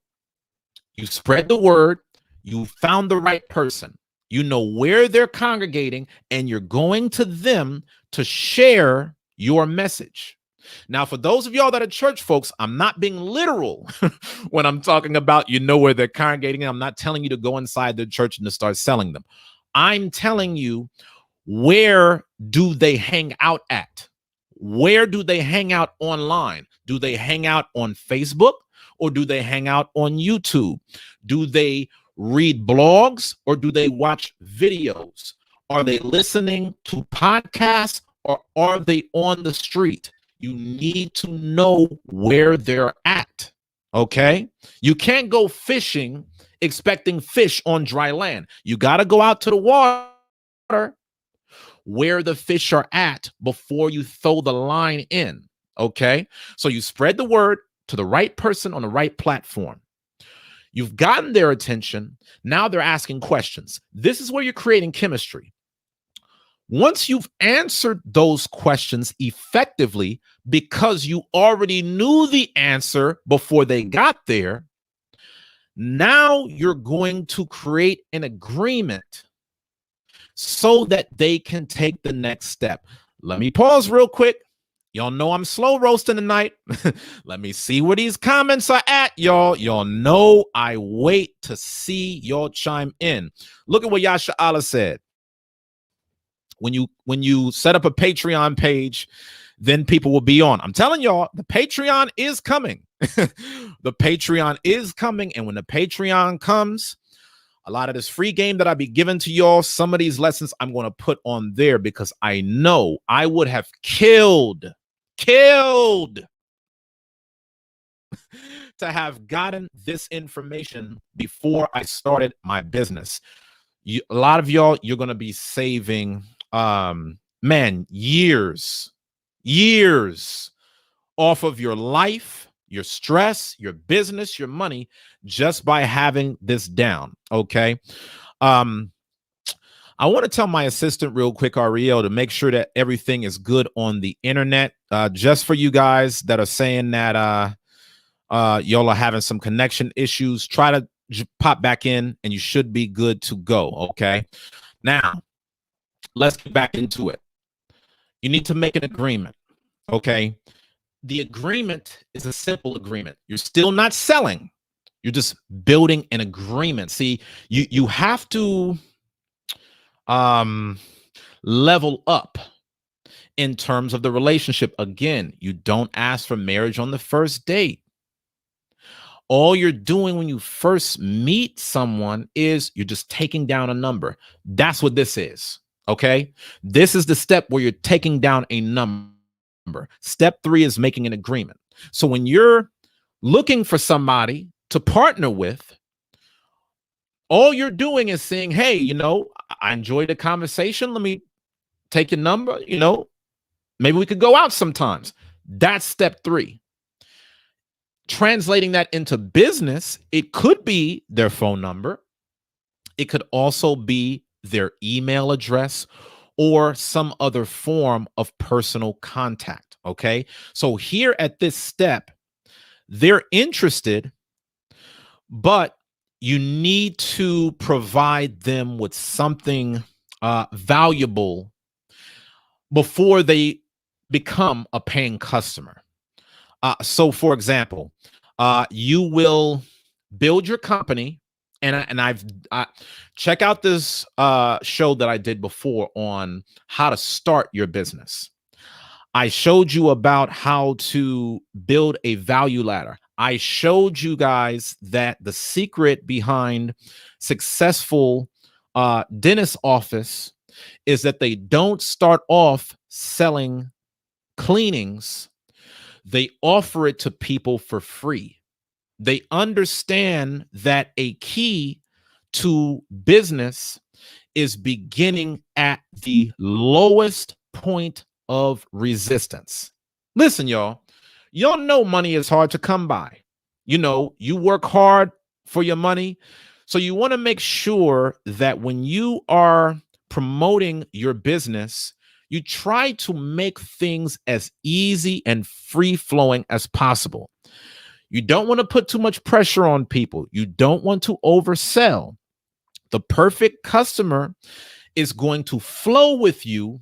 you spread the word, you found the right person, you know where they're congregating, and you're going to them to share your message. Now, for those of y'all that are church folks, I'm not being literal when I'm talking about you know where they're congregating. I'm not telling you to go inside the church and to start selling them. I'm telling you, where do they hang out at? Where do they hang out online? Do they hang out on Facebook or do they hang out on YouTube? Do they read blogs or do they watch videos? Are they listening to podcasts or are they on the street? You need to know where they're at. Okay. You can't go fishing expecting fish on dry land. You got to go out to the water where the fish are at before you throw the line in. Okay. So you spread the word to the right person on the right platform. You've gotten their attention. Now they're asking questions. This is where you're creating chemistry. Once you've answered those questions effectively because you already knew the answer before they got there, now you're going to create an agreement so that they can take the next step. Let me pause real quick. Y'all know I'm slow roasting tonight. Let me see where these comments are at, y'all. Y'all know I wait to see y'all chime in. Look at what Yasha Allah said. When you set up a Patreon page, then people will be on. I'm telling y'all, the Patreon is coming. The Patreon is coming. And when the Patreon comes, a lot of this free game that I be giving to y'all, some of these lessons I'm going to put on there because I know I would have killed to have gotten this information before I started my business. A lot of y'all, you're going to be saving years off of your life, your stress, your business, your money, just by having this down. Okay. I want to tell my assistant real quick, Ariel, to make sure that everything is good on the internet. Just for you guys that are saying that y'all are having some connection issues, try to pop back in and you should be good to go. Okay. Now, let's get back into it. You need to make an agreement. Okay. The agreement is a simple agreement. You're still not selling. You're just building an agreement. See, you have to level up in terms of the relationship. Again, you don't ask for marriage on the first date. All you're doing when you first meet someone is you're just taking down a number. That's what this is. Okay. This is the step where you're taking down a number. Step 3 is making an agreement. So when you're looking for somebody to partner with, all you're doing is saying, hey, I enjoyed the conversation. Let me take your number. Maybe we could go out sometimes. That's step 3. Translating that into business, it could be their phone number. It could also be their email address or some other form of personal contact. Okay. So here at this step, they're interested, but you need to provide them with something valuable before they become a paying customer. So, for example, you will build your company, and I've check out this show that I did before on how to start your business. I showed you about how to build a value ladder. I showed you guys that the secret behind successful dentist office is that they don't start off selling cleanings. They offer it to people for free. They understand that a key to business is beginning at the lowest point of resistance. Listen, y'all know money is hard to come by. You work hard for your money. So you want to make sure that when you are promoting your business, you try to make things as easy and free flowing as possible. You don't want to put too much pressure on people. You don't want to oversell. The perfect customer is going to flow with you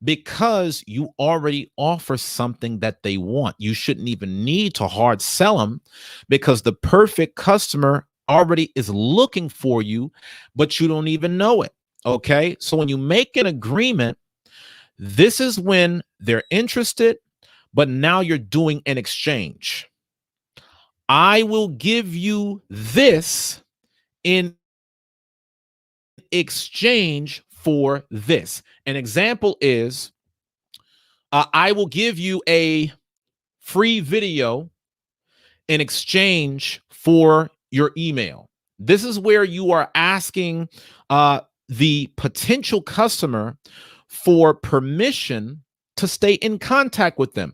because you already offer something that they want. You shouldn't even need to hard sell them because the perfect customer already is looking for you, but you don't even know it. Okay. So when you make an agreement, this is when they're interested, but now you're doing an exchange. I will give you this in exchange for this. An example is I will give you a free video in exchange for your email. This is where you are asking the potential customer for permission to stay in contact with them.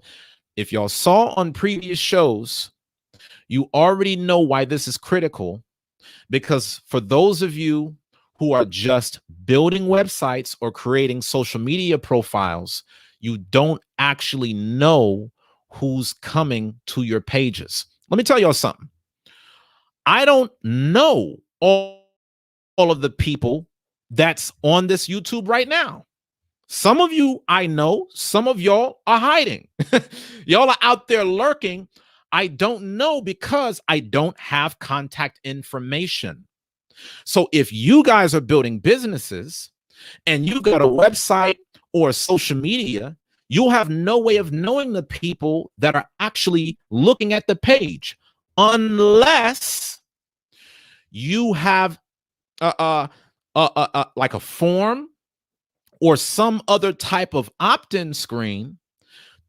If y'all saw on previous shows, you already know why this is critical, because for those of you who are just building websites or creating social media profiles, you don't actually know who's coming to your pages. Let me tell y'all something. I don't know all of the people that's on this YouTube right now. Some of you I know, some of y'all are hiding. Y'all are out there lurking. I don't know because I don't have contact information. So if you guys are building businesses and you got a website or social media, you'll have no way of knowing the people that are actually looking at the page unless you have like a form or some other type of opt-in screen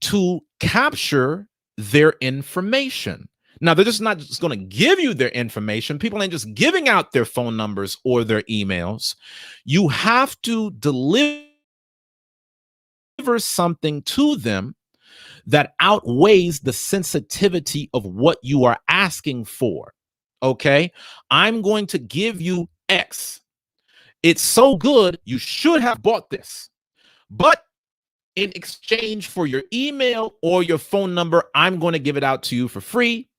to capture their information. Now, they're just not just going to give you their information. People ain't just giving out their phone numbers or their emails. You have to deliver something to them that outweighs the sensitivity of what you are asking for. Okay, I'm going to give you X. It's so good, you should have bought this. But in exchange for your email or your phone number, I'm going to give it out to you for free.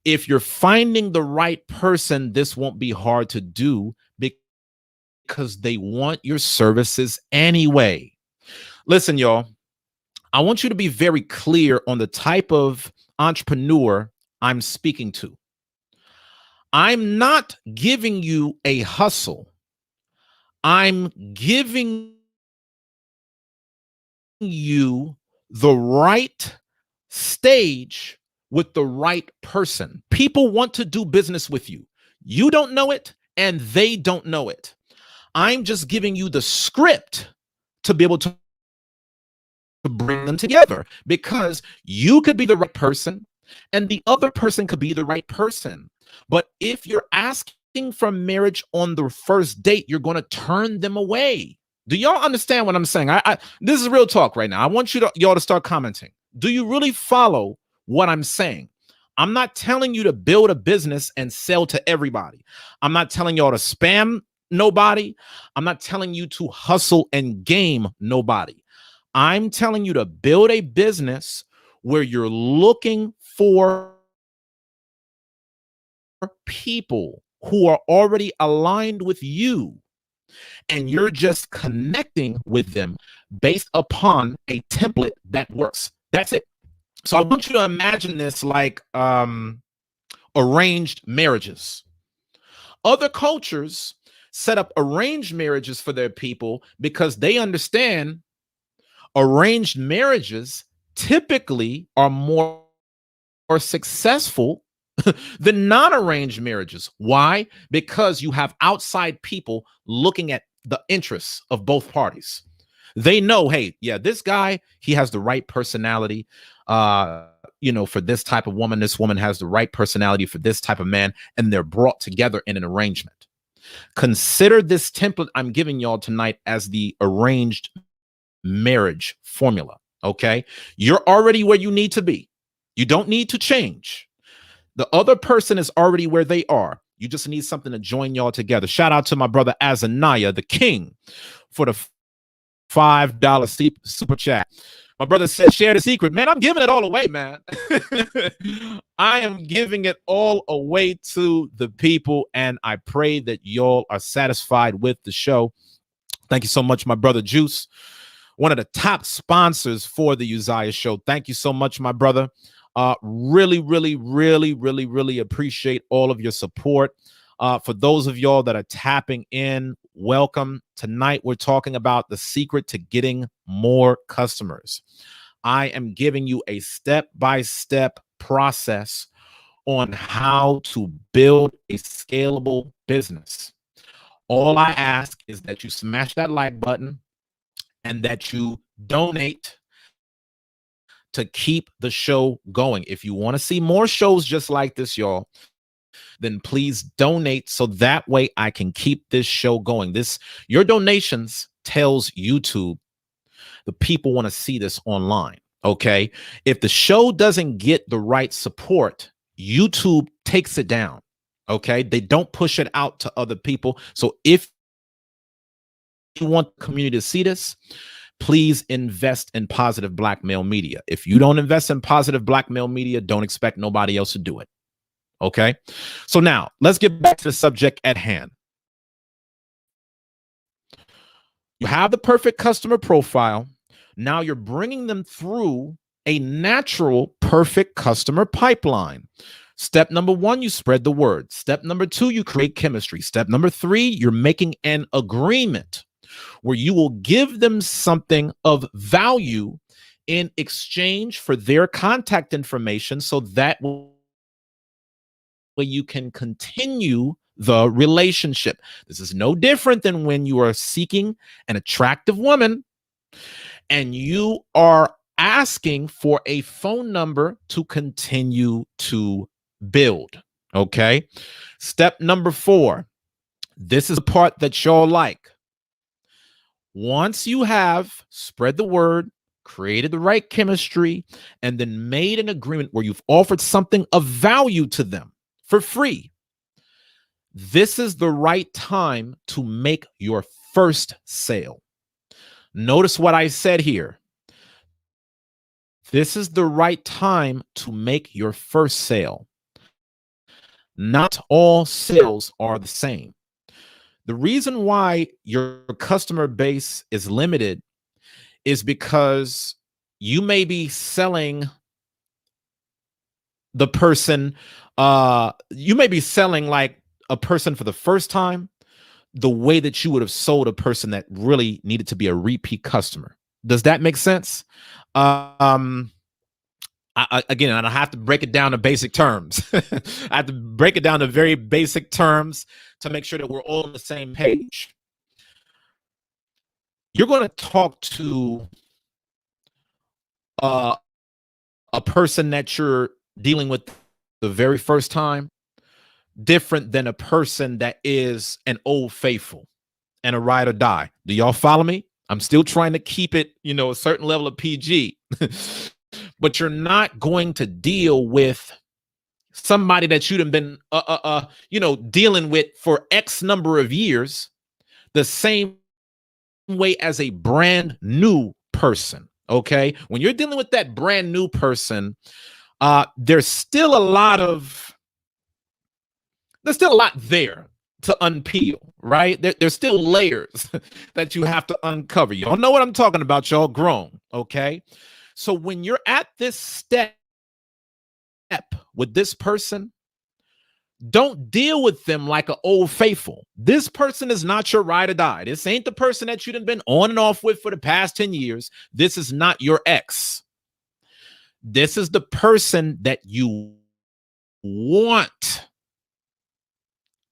If you're finding the right person, this won't be hard to do because they want your services anyway. Listen, y'all, I want you to be very clear on the type of entrepreneur I'm speaking to. I'm not giving you a hustle. I'm giving you the right stage with the right person. People want to do business with you. You don't know it, and they don't know it. I'm just giving you the script to be able to bring them together, because you could be the right person and the other person could be the right person. But if you're asking for marriage on the first date, you're going to turn them away. Do y'all understand what I'm saying? This is real talk right now. I want y'all to start commenting. Do you really follow what I'm saying? I'm not telling you to build a business and sell to everybody. I'm not telling y'all to spam nobody. I'm not telling you to hustle and game nobody. I'm telling you to build a business where you're looking for people who are already aligned with you, and you're just connecting with them based upon a template that works. That's it. So I want you to imagine this like arranged marriages. Other cultures set up arranged marriages for their people because they understand arranged marriages typically are more successful than non-arranged marriages. Why? Because you have outside people looking at the interests of both parties. They know, hey, yeah, this guy, he has the right personality, for this type of woman. This woman has the right personality for this type of man, and they're brought together in an arrangement. Consider this template I'm giving y'all tonight as the arranged marriage formula. Okay, you're already where you need to be. You don't need to change. The other person is already where they are. You just need something to join y'all together. Shout out to my brother Azaniah, the king, for the $5 super chat. My brother said, share the secret. Man, I'm giving it all away, man. I am giving it all away to the people, and I pray that y'all are satisfied with the show. Thank you so much, my brother Juice, one of the top sponsors for the Uzziah Show. Thank you so much, my brother. Really, really, really, really, really appreciate all of your support. For those of y'all that are tapping in, welcome. Tonight, we're talking about the secret to getting more customers. I am giving you a step-by-step process on how to build a scalable business. All I ask is that you smash that like button and that you donate to keep the show going. If you want to see more shows just like this, y'all, then please donate so that way I can keep this show going. Your donations tells YouTube the people want to see this online. Okay. If the show doesn't get the right support, YouTube takes it down. Okay. They don't push it out to other people. So if you want the community to see this, please invest in Positive Black Male Media. If you don't invest in Positive Black Male Media, don't expect nobody else to do it. Okay. So now let's get back to the subject at hand. You have the perfect customer profile. Now you're bringing them through a natural, perfect customer pipeline. Step number 1, you spread the word. Step number 2, you create chemistry. Step number 3, you're making an agreement where you will give them something of value in exchange for their contact information so that way you can continue the relationship. This is no different than when you are seeking an attractive woman and you are asking for a phone number to continue to build. Okay. Step number 4. This is the part that y'all like. Once you have spread the word, created the right chemistry, and then made an agreement where you've offered something of value to them for free, this is the right time to make your first sale. Notice what I said here. This is the right time to make your first sale. Not all sales are the same. The reason why your customer base is limited is because you may be selling the person, you may be selling like a person for the first time, the way that you would have sold a person that really needed to be a repeat customer. Does that make sense? Again, I have to break it down to basic terms. I have to break it down to very basic terms to make sure that we're all on the same page. You're going to talk to a person that you're dealing with the very first time, different than a person that is an old faithful and a ride or die. Do y'all follow me? I'm still trying to keep it, a certain level of PG. But you're not going to deal with somebody that you've been, dealing with for X number of years, the same way as a brand new person. Okay. When you're dealing with that brand new person, there's still a lot there to unpeel, right? There's still layers that you have to uncover. Y'all know what I'm talking about. Y'all grown. Okay. So when you're at this step with this person, don't deal with them like an old faithful. This person is not your ride or die. This ain't the person that you've been on and off with for the past 10 years. This is not your ex. This is the person that you want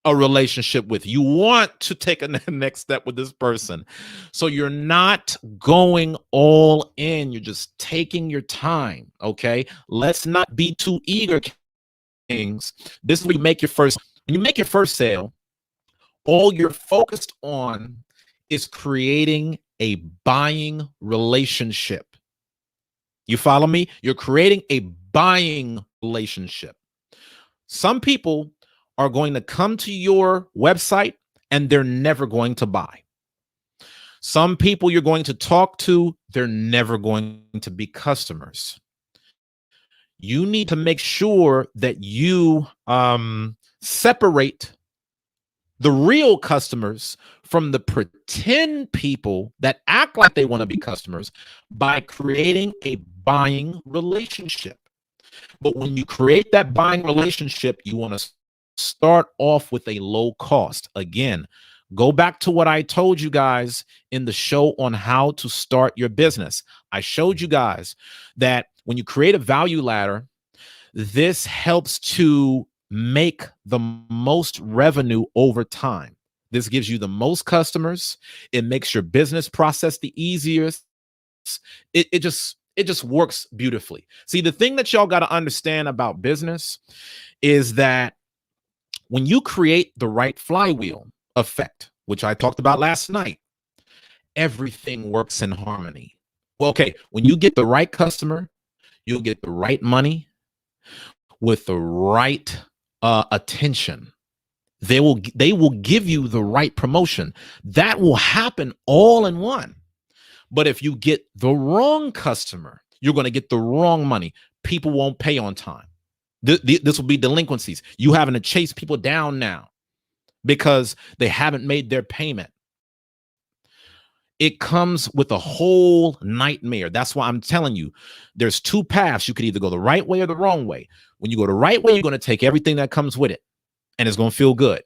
a relationship with. You want to take a next step with this person. So you're not going all in. You're just taking your time. Okay. Let's not be too eager. Things. This is when you make your first sale, all you're focused on is creating a buying relationship. You follow me? You're creating a buying relationship. Some people are going to come to your website and they're never going to buy. Some people you're going to talk to, they're never going to be customers. You need to make sure that you separate the real customers from the pretend people that act like they want to be customers by creating a buying relationship. But when you create that buying relationship, you want to start off with a low cost. Again, go back to what I told you guys in the show on how to start your business. I showed you guys that when you create a value ladder, this helps to make the most revenue over time. This gives you the most customers. It makes your business process the easiest. It just works beautifully. See, the thing that y'all got to understand about business is that when you create the right flywheel effect, which I talked about last night, everything works in harmony. Well, okay, when you get the right customer, you'll get the right money with the right attention. They will give you the right promotion. That will happen all in one. But if you get the wrong customer, you're going to get the wrong money. People won't pay on time. This will be delinquencies. You having to chase people down now because they haven't made their payment. It comes with a whole nightmare. That's why I'm telling you, there's two paths. You could either go the right way or the wrong way. When you go the right way, you're going to take everything that comes with it, and it's going to feel good.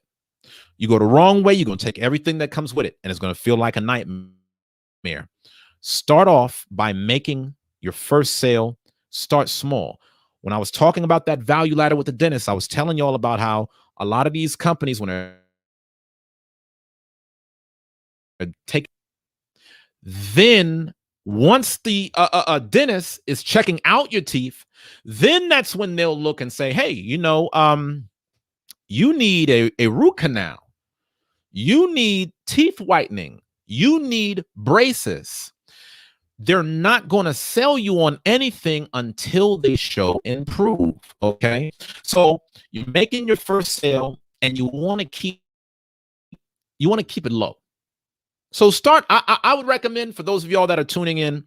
You go the wrong way, you're going to take everything that comes with it, and it's going to feel like a nightmare. Start off by making your first sale. Start small. When I was talking about that value ladder with the dentist, I was telling y'all about how a lot of these companies, when they're taking, then once the dentist is checking out your teeth, then that's when they'll look and say, hey, you need a root canal. You need teeth whitening. You need braces. They're not going to sell you on anything until they show improve. Okay. So you're making your first sale and you want to keep it low. So start, I would recommend for those of y'all that are tuning in,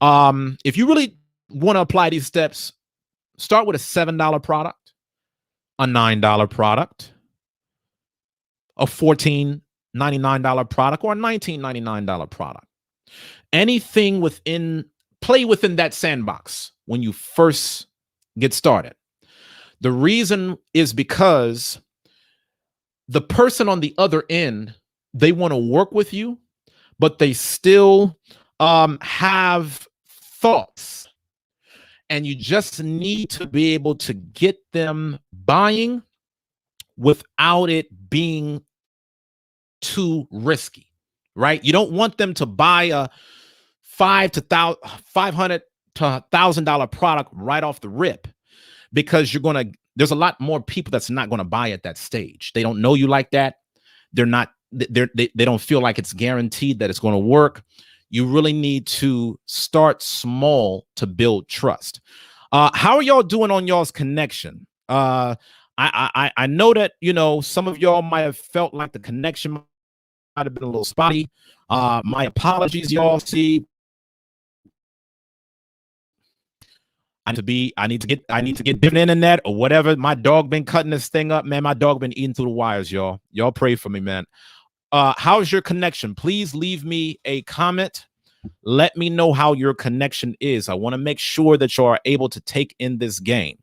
if you really want to apply these steps, start with a $7 product, a $9 product, a $14.99 product, or a $19.99 product. Anything play within that sandbox when you first get started. The reason is because the person on the other end, they want to work with you, but they still have thoughts. And you just need to be able to get them buying without it being too risky, right? You don't want them to buy a $500 to $1,000 product right off the rip, because there's a lot more people that's not going to buy at that stage. They don't know you like that. They don't feel like it's guaranteed that it's going to work. You really need to start small to build trust. How are y'all doing on y'all's connection? I know that, some of y'all might have felt like the connection might have been a little spotty. My apologies, y'all. See, I need to get different internet or whatever. My dog been cutting this thing up, man. My dog been eating through the wires, y'all. Y'all pray for me, man. How's your connection? Please leave me a comment. Let me know how your connection is. I want to make sure that you are able to take in this game.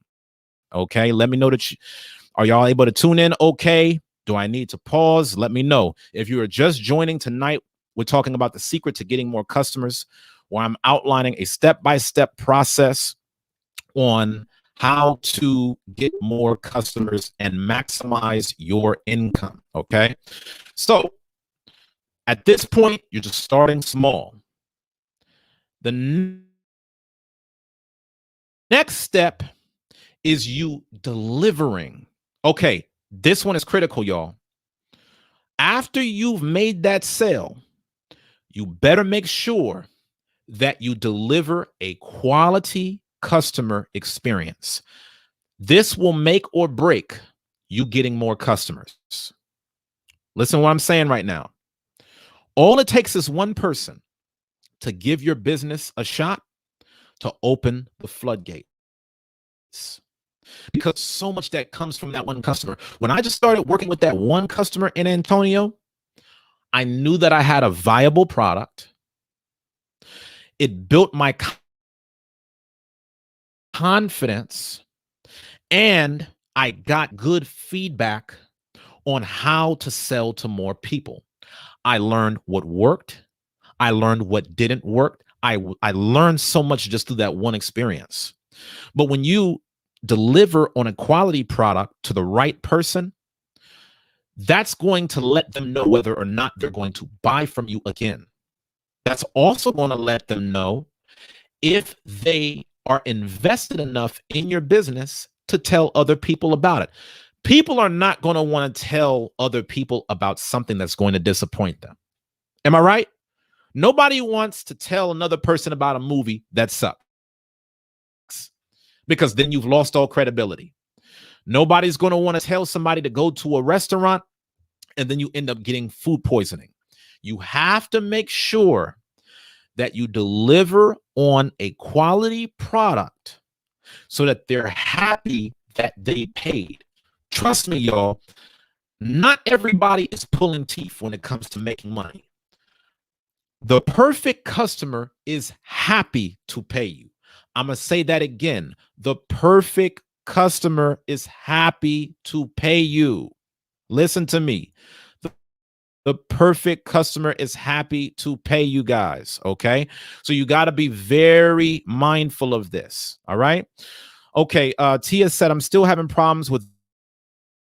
Okay, let me know that are y'all able to tune in? Okay. Do I need to pause? Let me know. If you are just joining tonight, we're talking about the secret to getting more customers, where I'm outlining a step-by-step process on how to get more customers and maximize your income. Okay. So at this point, you're just starting small. The next step is you delivering. Okay. This one is critical, y'all. After you've made that sale, you better make sure that you deliver a quality customer experience. This will make or break you getting more customers. Listen to what I'm saying right now. All it takes is one person to give your business a shot to open the floodgates. Because so much that comes from that one customer. When I just started working with that one customer in Antonio, I knew that I had a viable product. It built my confidence, and I got good feedback on how to sell to more people. I learned what worked. I learned what didn't work. I learned so much just through that one experience. But when you deliver on a quality product to the right person, that's going to let them know whether or not they're going to buy from you again. That's also going to let them know if they are invested enough in your business to tell other people about it. People are not going to want to tell other people about something that's going to disappoint them. Am I right? Nobody wants to tell another person about a movie that sucks, because then you've lost all credibility. Nobody's going to want to tell somebody to go to a restaurant and then you end up getting food poisoning. You have to make sure that you deliver on a quality product so that they're happy that they paid. Trust me, y'all, not everybody is pulling teeth when it comes to making money. The perfect customer is happy to pay you. I'm going to say that again. The perfect customer is happy to pay you. Listen to me. The perfect customer is happy to pay you guys. Okay. So you got to be very mindful of this. All right. Okay. Tia said, I'm still having problems with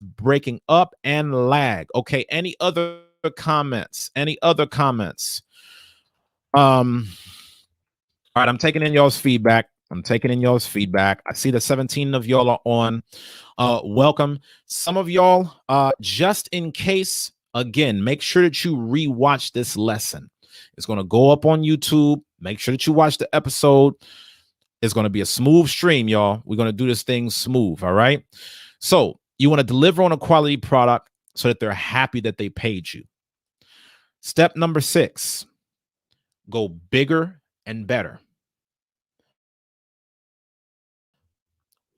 breaking up and lag. Okay. Any other comments? Any other comments? All right. I'm taking in y'all's feedback. I see that 17 of y'all are on. Welcome. Some of y'all, just in case, again, make sure that you rewatch this lesson. It's going to go up on YouTube. Make sure that you watch the episode. It's going to be a smooth stream, y'all. We're going to do this thing smooth. All right. So you want to deliver on a quality product so that they're happy that they paid you. Step number 6, go bigger and better.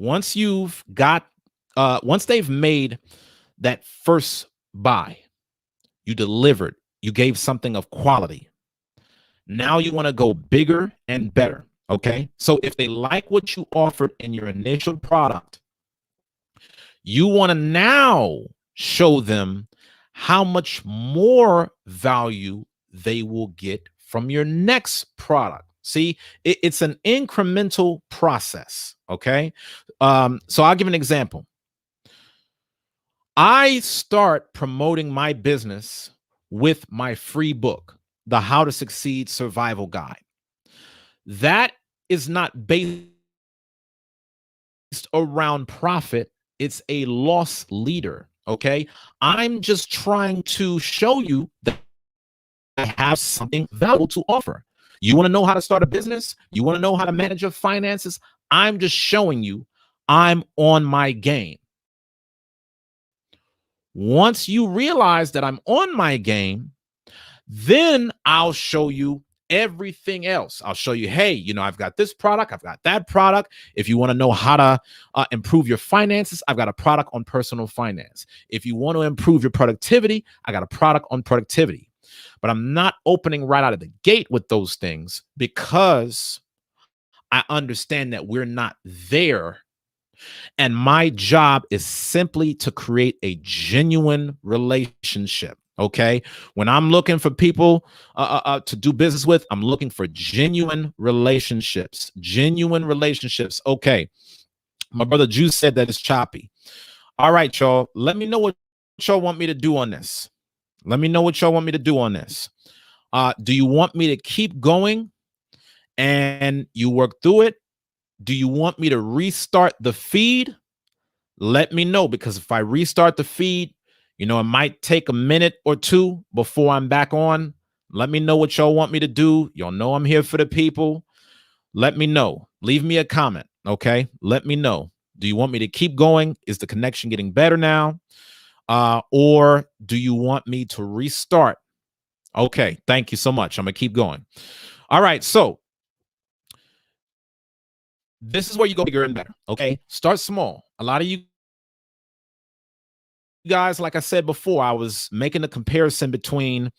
Once you've got, once they've made that first buy, you delivered, you gave something of quality. Now you want to go bigger and better. Okay. So if they like what you offered in your initial product, you want to now show them how much more value they will get from your next product. See, it's an incremental process. Okay. So I'll give an example. I start promoting my business with my free book, The How to Succeed Survival Guide. That is not based around profit. It's a loss leader. Okay. I'm just trying to show you that I have something valuable to offer. You want to know how to start a business? You want to know how to manage your finances? I'm just showing you I'm on my game. Once you realize that I'm on my game, then I'll show you everything else. I'll show you, hey, you know, I've got this product, I've got that product. If you want to know how to improve your finances, I've got a product on personal finance. If you want to improve your productivity, I got a product on productivity. But I'm not opening right out of the gate with those things because I understand that we're not there. And my job is simply to create a genuine relationship. Okay. When I'm looking for people to do business with, I'm looking for genuine relationships. Okay. My brother Juice said that it's choppy. All right, y'all. Let me know what y'all want me to do on this. Do you want me to keep going and you work through it? Do you want me to restart the feed? Let me know, because if I restart the feed, you know, it might take a minute or two before I'm back on. Let me know what y'all want me to do. Y'all know I'm here for the people. Let me know. Leave me a comment. Okay. Let me know. Do you want me to keep going? Is the connection getting better now? Or do you want me to restart? Okay. Thank you so much. I'm going to keep going. All right. So this is where you go bigger and better. Okay. Start small. A lot of you guys, like I said before, I was making a comparison between,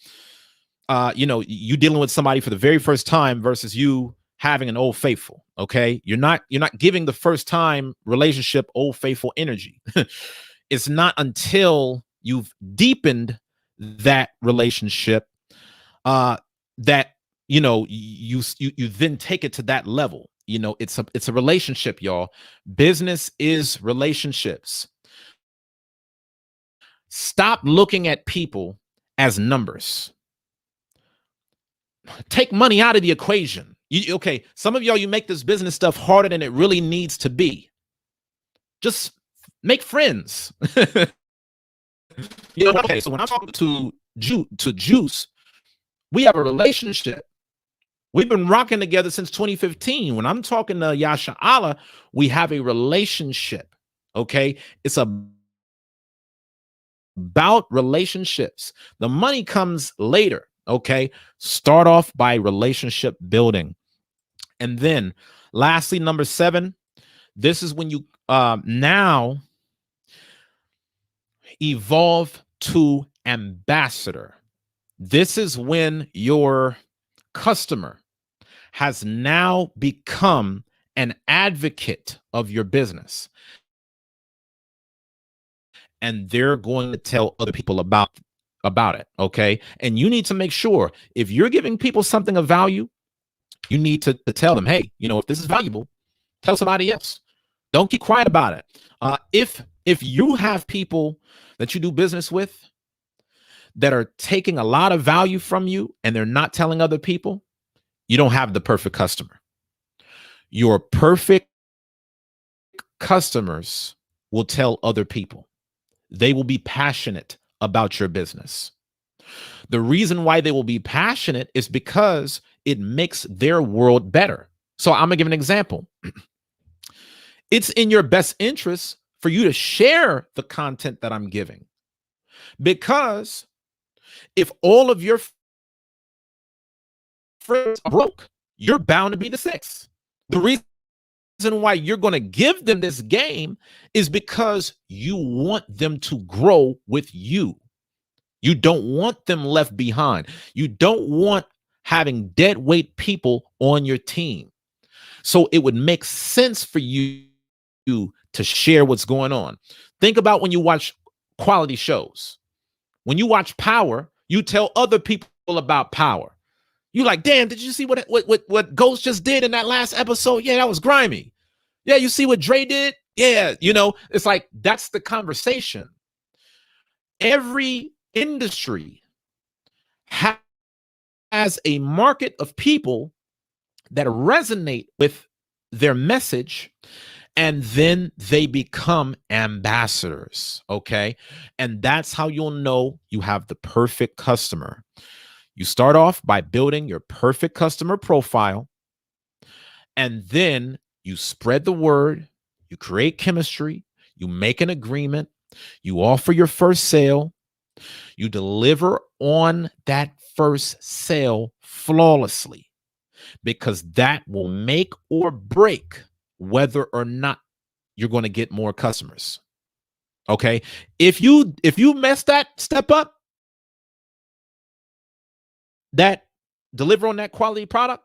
you know, you dealing with somebody for the very first time versus you having an old faithful. Okay. You're not giving the first time relationship old faithful energy. It's not until you've deepened that relationship that, you know, you then take it to that level. You know, it's a relationship, y'all. Business is relationships. Stop looking at people as numbers. Take money out of the equation. Okay, some of y'all, you make this business stuff harder than it really needs to be. Just make friends. Okay, so when I'm talking to Juice, we have a relationship. We've been rocking together since 2015. When I'm talking to Yasha Allah, we have a relationship. Okay, it's about relationships. The money comes later. Okay, start off by relationship building. And then lastly, number 7, this is when you now evolve to ambassador. This is when your customer has now become an advocate of your business. And they're going to tell other people about it. Okay. And you need to make sure if you're giving people something of value, you need to tell them, hey, if this is valuable, tell somebody else. Don't keep quiet about it. If you have people that you do business with that are taking a lot of value from you and they're not telling other people, you don't have the perfect customer. Your perfect customers will tell other people. They will be passionate about your business. The reason why they will be passionate is because it makes their world better. So I'm gonna give an example. It's in your best interest for you to share the content that I'm giving, because if all of your friends are broke, you're bound to be the 6th. The reason why you're going to give them this game is because you want them to grow with you. You don't want them left behind. You don't want having dead weight people on your team. So it would make sense for you to share what's going on. Think about when you watch quality shows. When you watch Power, you tell other people about Power. You like, damn, did you see what Ghost just did in that last episode? Yeah, that was grimy. Yeah, you see what Dre did? Yeah, it's like that's the conversation. Every industry has a market of people that resonate with their message, and then they become ambassadors. Okay. And that's how you'll know you have the perfect customer. You start off by building your perfect customer profile, and then you spread the word, you create chemistry, you make an agreement, you offer your first sale, you deliver on that first sale flawlessly, because that will make or break whether or not you're going to get more customers. Okay. If you mess that step up, that deliver on that quality product,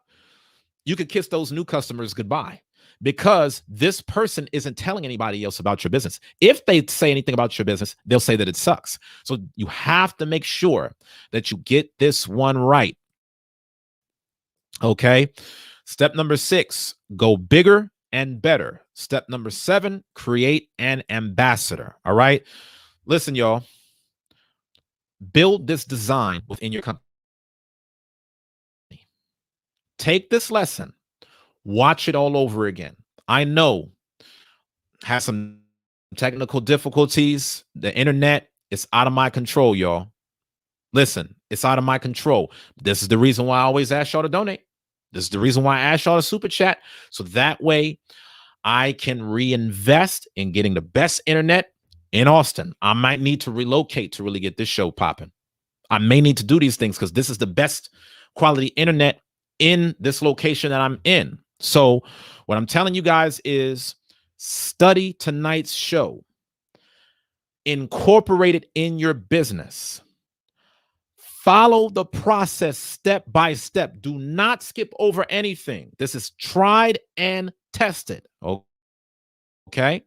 you could kiss those new customers goodbye, because this person isn't telling anybody else about your business. If they say anything about your business, they'll say that it sucks. So you have to make sure that you get this one right. Okay. Step number 6, go bigger and better. Step number 7, create an ambassador. All right. Listen, y'all, build this design within your company. Take this lesson, watch it all over again. I know has some technical difficulties. The internet is out of my control, y'all. Listen, it's out of my control. This is the reason why I always ask y'all to donate. This is the reason why I ask y'all to super chat. So that way I can reinvest in getting the best internet in Austin. I might need to relocate to really get this show popping. I may need to do these things because this is the best quality internet in this location that I'm in. So what I'm telling you guys is study tonight's show, incorporate it in your business. Follow the process step by step. Do not skip over anything. This is tried and tested. Okay.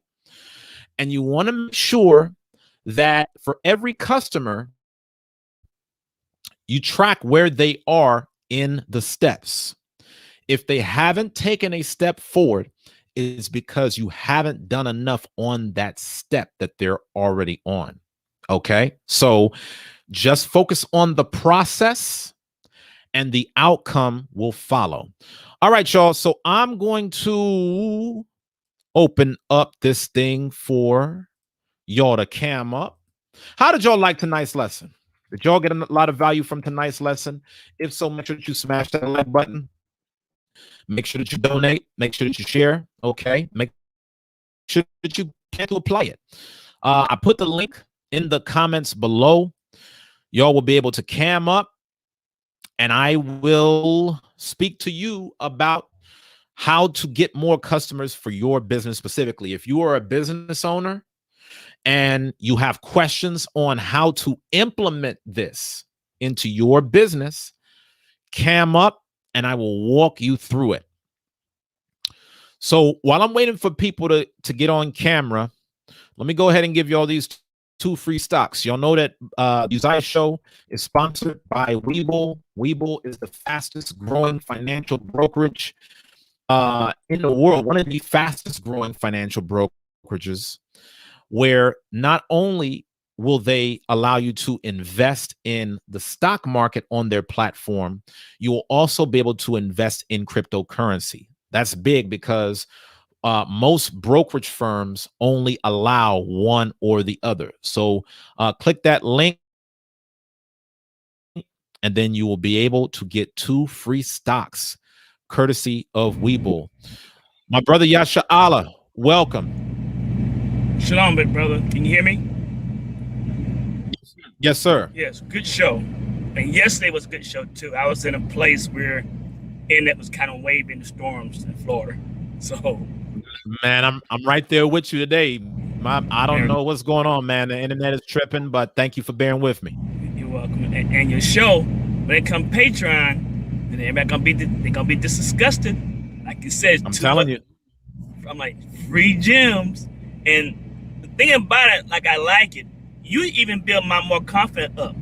And you want to make sure that for every customer, you track where they are in the steps. If they haven't taken a step forward, it's because you haven't done enough on that step that they're already on. Okay. So just focus on the process and the outcome will follow. All right, y'all. So I'm going to open up this thing for y'all to cam up. How did y'all like tonight's lesson? Did y'all get a lot of value from tonight's lesson? If so, make sure that you smash that like button. Make sure that you donate. Make sure that you share. Okay. Make sure that you can to apply it. I put the link in the comments below. Y'all will be able to cam up and I will speak to you about how to get more customers for your business specifically. If you are a business owner and you have questions on how to implement this into your business, cam up and I will walk you through it. So while I'm waiting for people to get on camera, let me go ahead and give you all these 2 free stocks. Y'all know that Uzziah Show is sponsored by Webull. Webull is the fastest growing financial brokerage in the world, one of the fastest growing financial brokerages, where not only will they allow you to invest in the stock market on their platform, you will also be able to invest in cryptocurrency. That's big because most brokerage firms only allow one or the other. So click that link and then you will be able to get 2 free stocks courtesy of Webull. My brother Yasha Allah, welcome. Shalom, big brother. Can you hear me? Yes, sir. Yes, good show. And yesterday was a good show too. I was in a place where internet was kind of waving storms in Florida. So, man, I'm right there with you today. I don't know what's going on, man. The internet is tripping, but thank you for bearing with me. You're welcome. And your show, when it comes Patreon, then everybody gonna be disgusted. Like you said, I'm telling you. I'm like free gems. And the thing about it, like I like it, you even build my more confidence up.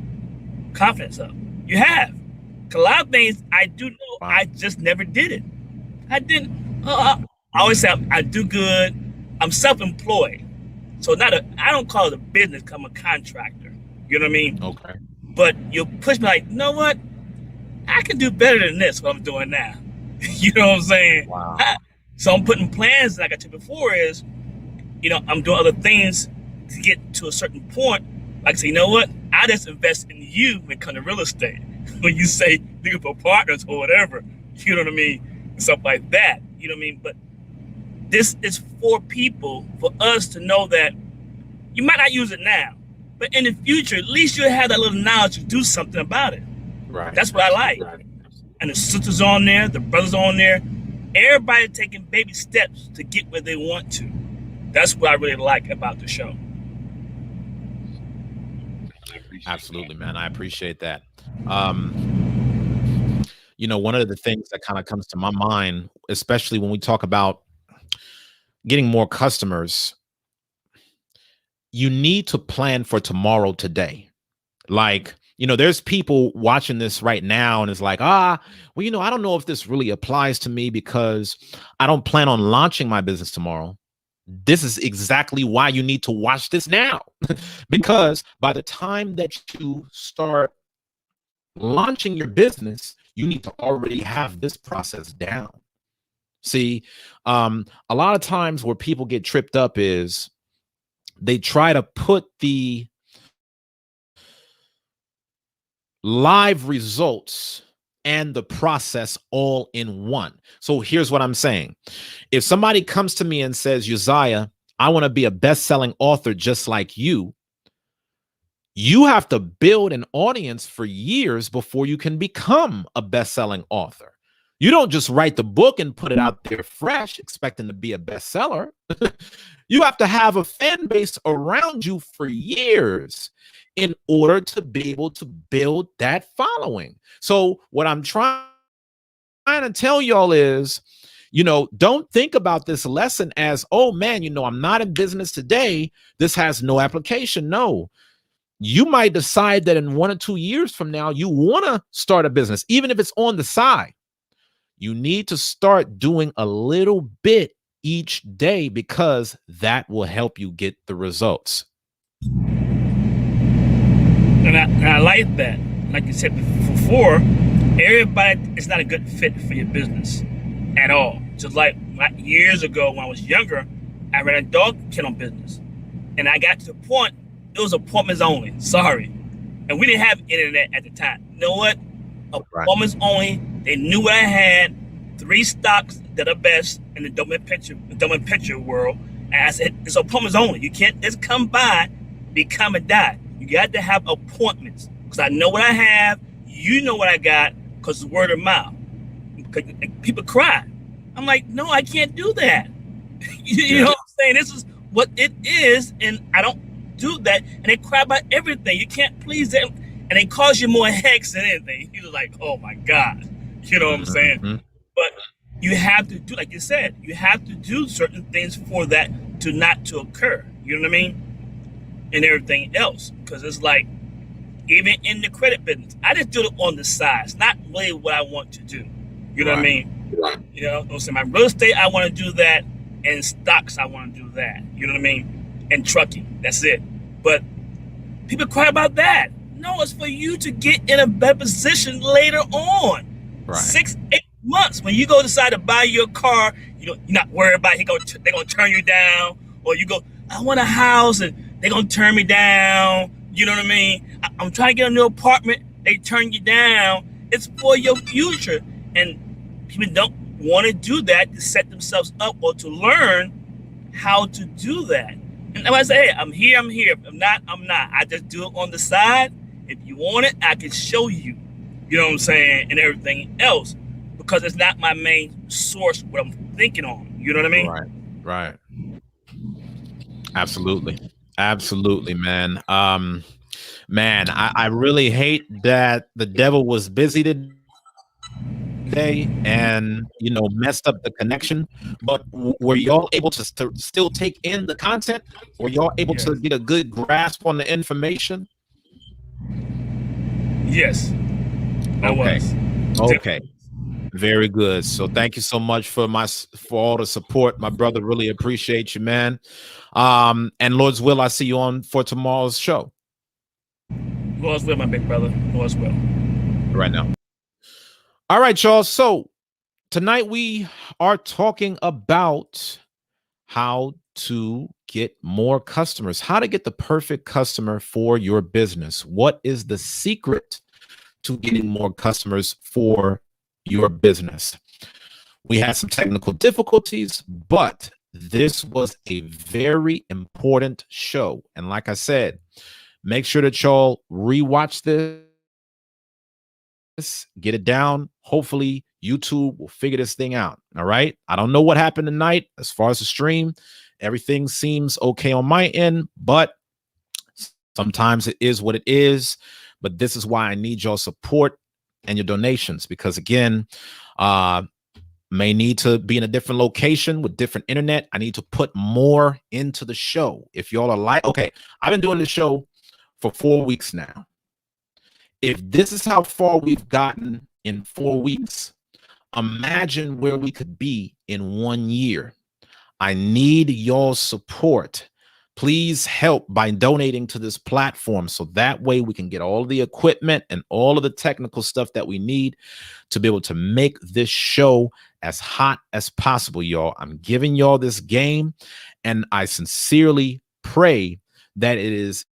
You have. A lot of things I do know, wow. I just never did it. I didn't. I always say I do good. I'm self-employed, so I don't call it a business. I'm a contractor. You know what I mean? Okay. But you push me like, you know what? I can do better than this. What I'm doing now. You know what I'm saying? Wow. So I'm putting plans like I told before is, I'm doing other things to get to a certain point. Like I say, you know what? I just invest in you when it comes to real estate. When you say looking for partners or whatever, you know what I mean? Stuff like that. You know what I mean? But this is for people, for us to know that you might not use it now, but in the future, at least you'll have that little knowledge to do something about it. Right. That's what I like. Right. And the sisters on there, the brothers on there, everybody taking baby steps to get where they want to. That's what I really like about the show. Absolutely, man. I appreciate that. One of the things that kind of comes to my mind, especially when we talk about getting more customers, you need to plan for tomorrow today. Like, there's people watching this right now and it's like, I don't know if this really applies to me because I don't plan on launching my business tomorrow. This is exactly why you need to watch this now. Because by the time that you start launching your business, you need to already have this process down. See, a lot of times where people get tripped up is they try to put the live results and the process all in one. So here's what I'm saying. If somebody comes to me and says, Uzziah, I want to be a best-selling author just like you have to build an audience for years before you can become a best-selling author. You don't just write the book and put it out there fresh, expecting to be a bestseller. You have to have a fan base around you for years in order to be able to build that following. So what I'm trying to tell y'all is, don't think about this lesson as, oh man, I'm not in business today. This has no application. No, you might decide that in 1 or 2 years from now, you want to start a business, even if it's on the side. You need to start doing a little bit each day because that will help you get the results. And I like that. Like you said before, everybody is not a good fit for your business at all. Just like years ago when I was younger, I ran a dog kennel business. And I got to the point, it was appointments only. Sorry. And we didn't have internet at the time. You know what? Appointments only. They knew what I had. 3 stocks that are best in the Doberman Pinscher world. And I said, it's appointments only. You can't just come by, become and die. You got to have appointments. Because I know what I have. You know what I got. Because it's word of mouth. People cry. I'm like, no, I can't do that. You know what I'm saying? This is what it is. And I don't do that. And they cry about everything. You can't please them. And they cause you more headaches than anything. You're like, oh my God. You know what I'm saying? But you have to do, like you said, you have to do certain things for that not to occur. You know what I mean? And everything else. Because it's like, even in the credit business, I just do it on the side. It's not really what I want to do. You know what I mean? You know, so my real estate, I want to do that. And stocks, I want to do that. You know what I mean? And trucking, that's it. But people cry about that. No, it's for you to get in a better position later on. 6, 8 months when you go decide to buy your car, you're not worried about they're gonna turn you down, or you go, I want a house and they're gonna turn me down. You know what I mean? I'm trying to get a new apartment, they turn you down. It's for your future, and people don't want to do that to set themselves up or to learn how to do that. And I say, hey, I'm here. If I'm not, I'm not. I just do it on the side. If you want it, I can show you. You know what I'm saying? And everything else. Because it's not my main source, what I'm thinking on. You know what I mean? Right. Absolutely, man. Man, I really hate that the devil was busy today and, messed up the connection. But were y'all able to still take in the content? Were y'all able to get a good grasp on the information? Yes. I was. Okay. Very good. So thank you so much for all the support, my brother. Really appreciate you, man. And Lord's will, I see you on for tomorrow's show. Lord's will, my big brother. Lord's will. Right now. All right, y'all. So tonight we are talking about how to get more customers, how to get the perfect customer for your business. What is the secret to getting more customers for your business? We had some technical difficulties, but this was a very important show. And like I said, make sure that y'all rewatch this, get it down. Hopefully YouTube will figure this thing out. All right. I don't know what happened tonight as far as the stream. Everything seems okay on my end, but sometimes it is what it is. But this is why I need your support and your donations, because again, may need to be in a different location with different internet. I need to put more into the show. If y'all are like, okay, I've been doing this show for 4 weeks now. If this is how far we've gotten in 4 weeks, imagine where we could be in 1 year. I need your support. Please help by donating to this platform so that way we can get all the equipment and all of the technical stuff that we need to be able to make this show as hot as possible, y'all. I'm giving y'all this game, and I sincerely pray that it is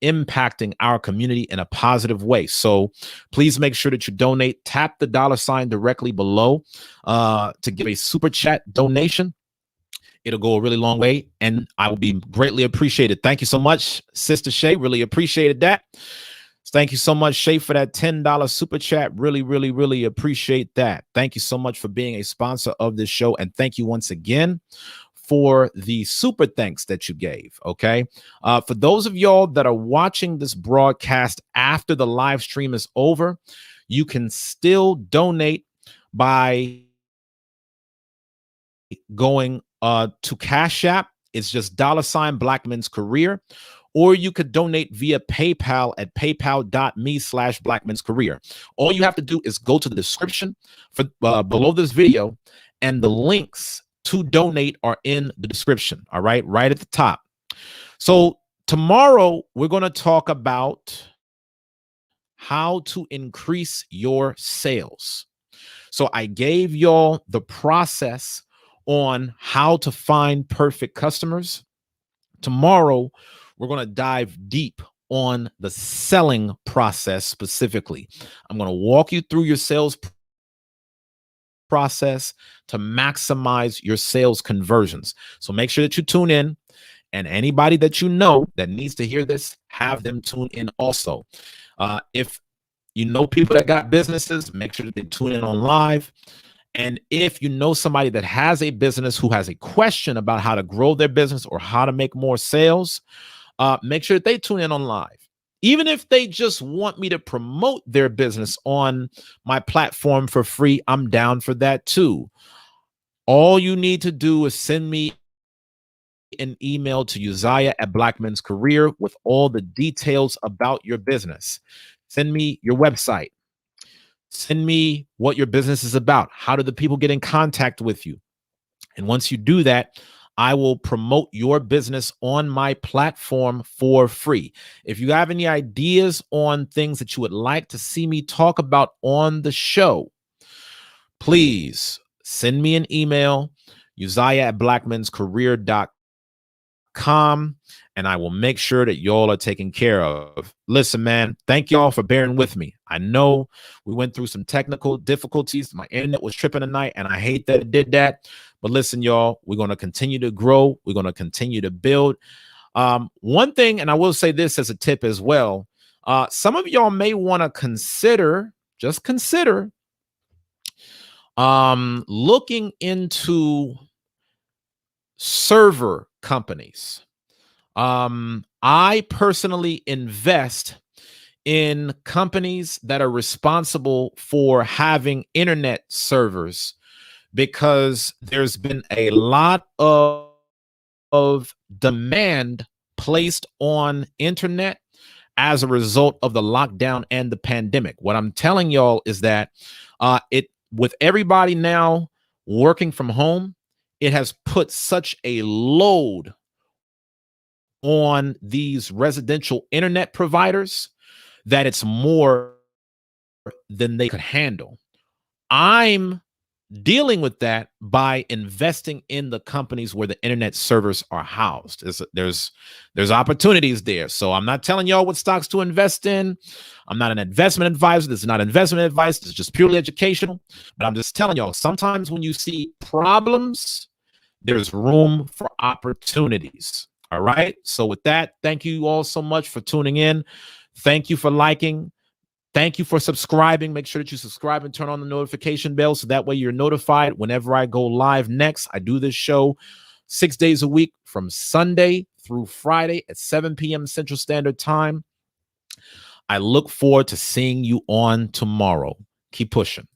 impacting our community in a positive way. So please make sure that you donate. Tap the $ directly below to give a super chat donation. It'll go a really long way, and I will be greatly appreciated. Thank you so much, Sister Shay. Really appreciated that. Thank you so much, Shay, for that $10 super chat. Really, really, really appreciate that. Thank you so much for being a sponsor of this show, and thank you once again for the super thanks that you gave. Okay. For those of y'all that are watching this broadcast after the live stream is over, you can still donate by going to Cash App. It's just $ Blackman's Career, or you could donate via PayPal at paypal.me/Blackman's Career. All you have to do is go to the description for below this video, and the links to donate are in the description. All right, right at the top. So Tomorrow, we're going to talk about how to increase your sales. So I gave y'all the process on how to find perfect customers. Tomorrow, we're going to dive deep on the selling process specifically. I'm going to walk you through your sales process to maximize your sales conversions. So make sure that you tune in, and anybody that you know that needs to hear this, have them tune in also. If you know people that got businesses, make sure that they tune in on live. And if you know somebody that has a business who has a question about how to grow their business or how to make more sales, make sure that they tune in on live. Even if they just want me to promote their business on my platform for free, I'm down for that too. All you need to do is send me an email to Uzziah at Black Men's Career with all the details about your business. Send me your website. Send me what your business is about. How do the people get in contact with you? And once you do that, I will promote your business on my platform for free. If you have any ideas on things that you would like to see me talk about on the show, please send me an email, Uzziah at blackmenscareer.com, and I will make sure that y'all are taken care of. Listen, man, thank y'all for bearing with me. I know we went through some technical difficulties. My internet was tripping tonight, and I hate that it did that. But listen, y'all, we're going to continue to grow. We're going to continue to build. One thing, and I will say this as a tip as well, some of y'all may want to consider, just consider, looking into server companies. I personally invest in companies that are responsible for having internet servers because there's been a lot of demand placed on internet as a result of the lockdown and the pandemic. What I'm telling y'all is that with everybody now working from home, it has put such a load on these residential internet providers that it's more than they could handle. I'm dealing with that by investing in the companies where the internet servers are housed. There's opportunities there. So I'm not telling y'all what stocks to invest in. I'm not an investment advisor. This is not investment advice. This is just purely educational. But I'm just telling y'all, sometimes when you see problems, there's room for opportunities. All right. So with that, thank you all so much for tuning in. Thank you for liking. Thank you for subscribing. Make sure that you subscribe and turn on the notification bell so that way you're notified whenever I go live next. I do this show 6 days a week from Sunday through Friday at 7 p.m. Central Standard Time. I look forward to seeing you on tomorrow. Keep pushing.